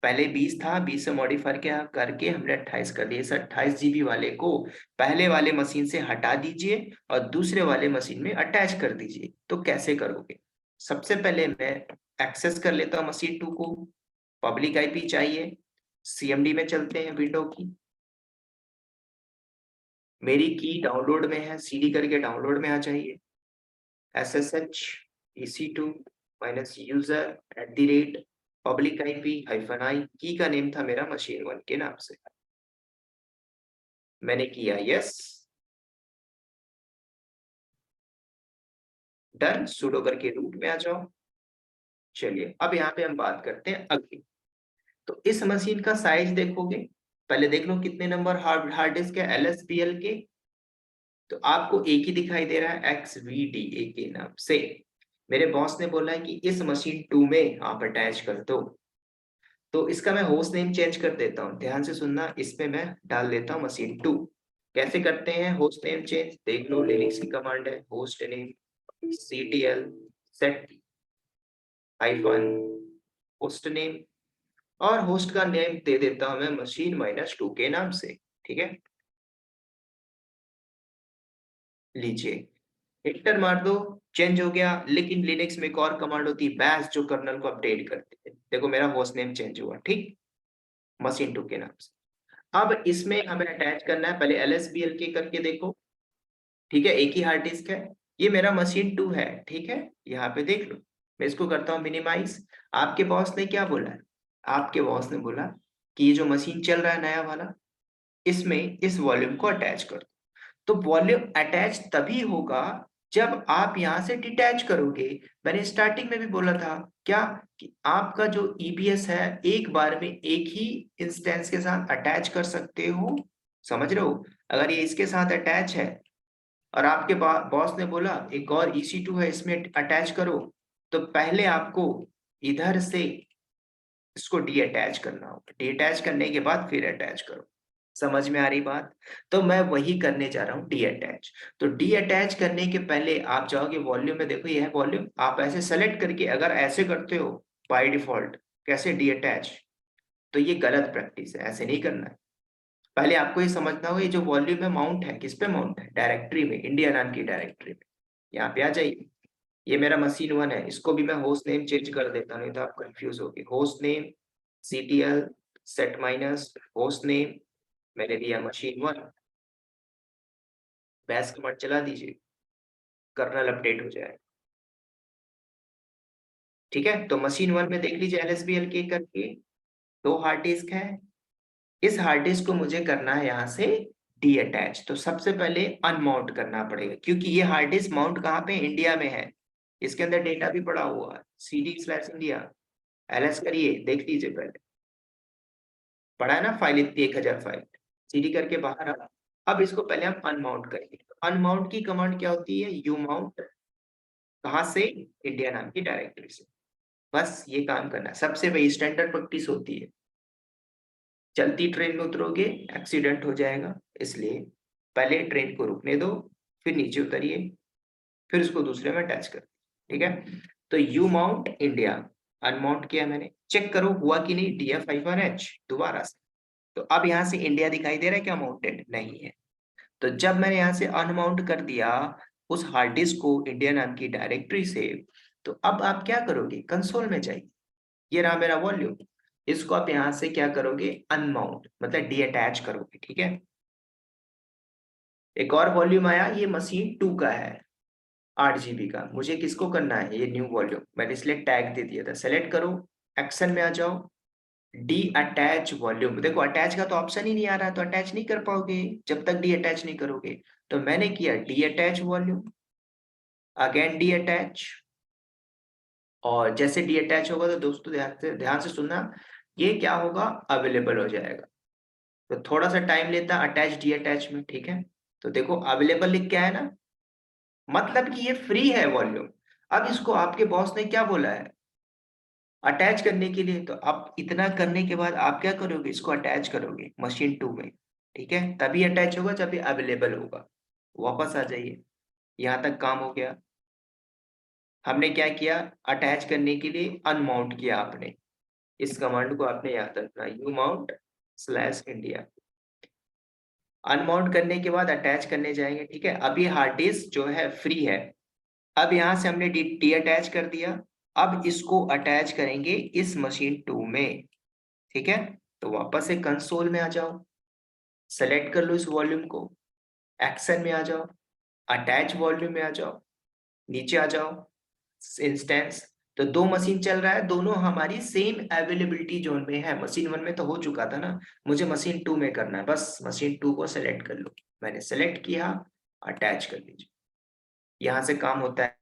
पहले 20 था, 20 से मॉडिफाई क्या करके हमने 28 कर दिया, इस 28 GB वाले को पहले वाले मशीन से हटा दीजिए और दूसरे वाले मशीन में अटैच कर दीजिए। तो कैसे करोगे, सबसे पहले मैं एक्सेस कर लेता हूँ मशीन 2 को, पब्लिक IP चाहिए, CMD में चलते हैं विंडो की, मेरी की डाउनलोड में है, CD करके डाउनलोड में आ जाइए, SSH EC2 -user @ public IP-i, की का नेम था मेरा machine 1 के नाम से, मैंने किया यस, डन, सुडो करके रूट में आ जाओ। चलिए अब यहाँ पे हम बात करते हैं अगली। तो इस मशीन का साइज देखोगे, पहले देख लो कितने नंबर हार्ड डिस्क है LSPL के, तो आपको एक ही दिखाई दे रहा है XVDA के नाम से। मेरे बॉस ने बोला है कि इस मशीन 2 में आप अटैच कर दो, तो इसका मैं होस्ट नेम चेंज कर देता हूँ, ध्यान से सुनना, इसमें मैं डाल देता हूँ मशीन 2। कैसे करते हैं होस्ट नेम चेंज, देख लो, लिनक्स की कमांड है, host name CTL set host name, और होस्ट का नेम दे देता हूं मैं machine -2 के नाम से, ठीक है। लीजिए एंटर मार दो, चेंज हो गया। लेकिन लिनक्स में एक और कमांड होती है बैश, जो कर्नल को अपडेट करती है। देखो मेरा होस्ट नेम चेंज हुआ, ठीक, machine 2 के नाम से। अब इसमें हमें अटैच करना है, पहले LSBLK करके देखो, ठीक है, एक ही हार्ड डिस्क है, ये मेरा मशीन 2 है, ठीक है, यहाँ पे देख लो। मैं इसको करता हूँ मिनिमाइज। आपके बॉस ने क्या बोला है, आपके बॉस ने बोला कि ये जो मशीन चल रहा है नया वाला, इसमें इस वॉल्यूम को अटैच कर दो। तो वॉल्यूम अटैच तभी होगा जब आप यहाँ से डिटैच करोगे। मैंने स्टार्टिंग में भी बोला था क्या, कि आपका जो EBS है एक बार में एक ही इंस्टेंस के साथ अटैच कर सकते हो, समझ रहे हो। अगर ये इसके साथ अटैच है और आपके बॉस ने बोला एक और EC2 है इसमें अटैच करो, तो पहले आपको इधर से इसको डी अटैच करना होगा, डी अटैच करने के बाद फिर अटैच करो। समझ में आ रही बात, तो मैं वही करने जा रहा हूँ डी अटैच। तो डी अटैच करने के पहले आप जाओगे वॉल्यूम में, देखो ये है वॉल्यूम, आप ऐसे सेलेक्ट करके अगर ऐसे करते हो बाय डिफॉल्ट कैसे डी अटैच, तो ये गलत प्रैक्टिस है, ऐसे नहीं करना है। पहले आपको ये समझना होगा ये जो वॉल्यूम है माउंट है किस पे, माउंट है डायरेक्टरी में, इंडिया नाम की डायरेक्टरी में। यहाँ पे आ जाइए, ये मेरा मशीन 1 है, इसको भी मैं होस्ट नेम चेंज कर देता हूँ, नहीं तो आप कंफ्यूज होगे। Host name CTL set minus host name, मैंने दिया मशीन 1, बैश कमांड चला दीजिए, कर्नल अपडेट हो जाए, ठीक है। तो मशीन 1 में देख लीजिए LSBLK करके 2 हार्ड डिस्क है, इस हार्ड डिस्क को मुझे करना है यहाँ से डी अटैच। तो सबसे पहले अनमाउंट करना पड़ेगा, क्योंकि ये हार्ड डिस्क माउंट कहाँ पे, इंडिया में है, इसके अंदर डेटा भी पड़ा हुआ है, CD/India LS करिए, देख लीजिए पहले, पड़ा है ना फाइल, इतनी 1000 फाइल, CD करके बाहर आ। अब इसको पहले हम अनमाउंट करेंगे। अनमाउंट की कमांड क्या होती है, यू माउंट, कहाँ से, इंडिया नाम की डायरेक्टरी से। बस ये काम करना है, सबसे वही स्टैंडर्ड प्रैक्टिस होती है। चलती ट्रेन में उतरोगे एक्सीडेंट हो जाएगा, इसलिए पहले ट्रेन को रुकने दो, फिर नीचे उतरिए, फिर उसको दूसरे में अटैच कर, ठीक है। तो यू माउंट इंडिया अनमाउंट किया मैंने, चेक करो हुआ कि नहीं, DF-H दोबारा से। तो अब यहाँ से इंडिया दिखाई दे रहा है क्या, माउंटेड नहीं है। तो जब मैंने यहाँ से अनमाउंट कर दिया उस हार्ड डिस्क को इंडिया नाम की डायरेक्टरी से, तो अब आप क्या करोगे, कंसोल में जाइए, ये रहा मेरा वॉल्यूम, इसको आप यहां से क्या करोगे, अनमाउंट मतलब डीअटैच करोगे, ठीक है। एक और वॉल्यूम आया, ये मशीन 2 का है, 8 GB का, मुझे किसको करना है, ये न्यू वॉल्यूम, मैंने इसलिए टैग दे दिया था। सेलेक्ट करो, एक्शन में आ जाओ, डी अटैच वॉल्यूम। देखो अटैच का तो ऑप्शन ही नहीं आ रहा, तो अटैच नहीं कर पाओगे जब तक डी अटैच नहीं करोगे। तो मैंने किया D attach volume, again D attach, और जैसे डी अटैच होगा तो दोस्तों ध्यान से सुनना, ये क्या होगा, अवेलेबल हो जाएगा। तो थोड़ा सा टाइम लेता अटैच डी अटैच में, ठीक है। तो देखो अवेलेबल लिख के आया ना, मतलब कि ये फ्री है वॉल्यूम। अब इसको आपके बॉस ने क्या बोला है, अटैच करने के लिए। तो अब इतना करने के बाद आप क्या करोगे, इसको अटैच करोगे मशीन 2 में, ठीक है। तभी अटैच होगा जब ये अवेलेबल होगा। वापस आ जाइए, यहाँ तक काम हो गया। हमने क्या किया, अटैच करने के लिए अनमाउंट किया आपने। इस कमांड को आपने याद रखना, you mount slash India. Unmount करने के बाद अटैच करने जाएंगे, ठीक है। अब ये हार्ड डिस्क जो है फ्री है। अब यहां से हमने डी अटैच कर दिया, अब इसको अटैच करेंगे इस मशीन 2 में, ठीक है। तो वापस से कंसोल में आ जाओ, सेलेक्ट कर लो इस वॉल्यूम को, एक्शन में आ जाओ, अटैच वॉल्यूम में आ जाओ, नीचे आ जाओ, इंस्टेंस। तो 2 मशीन चल रहा है, दोनों हमारी सेम अवेलेबिलिटी जोन में है। मशीन 1 में तो हो चुका था ना, मुझे मशीन 2 में करना है, बस मशीन 2 को सेलेक्ट कर लो। मैंने सेलेक्ट किया, अटैच कर लीजिए, यहां से काम होता है।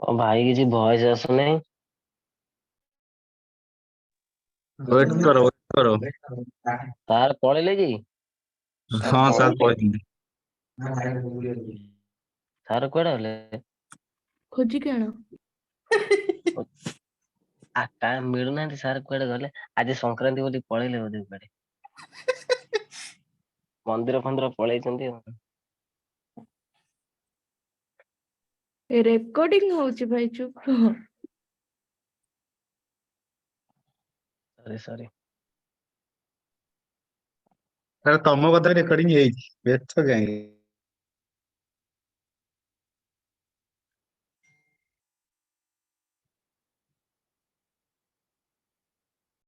ଓ ଭାଇ କିଛି ଭଏସ ଆସୁନି। वेट करो वेट करो। ସାର୍ ପଳେଇଲେ କି? हाँ सर पढ़ेंगे। ସାର୍ କୁଆଡେ ଗଲେ? ଖୋଜିକି ଆଣ। କାଇଁ ମିଳୁନାହାନ୍ତି, ସାର୍ କୁଆଡେ ଗଲେ? ଆଜି ସଂକ୍ରାନ୍ତି ବୋଲି ପଳେଇଲେ ବୋଧେ କୁଆଡେ, ମନ୍ଦିର ଫନ୍ଦିର ପଳେଇଛନ୍ତି ଆଉ। ରେକର୍ଡିଂ ହଉଛି ଭାଇ, ଚୁପ ରୁହ। ସରି ସରି। सर तुम कथा रिकॉर्डिंग है व्यस्त कहीं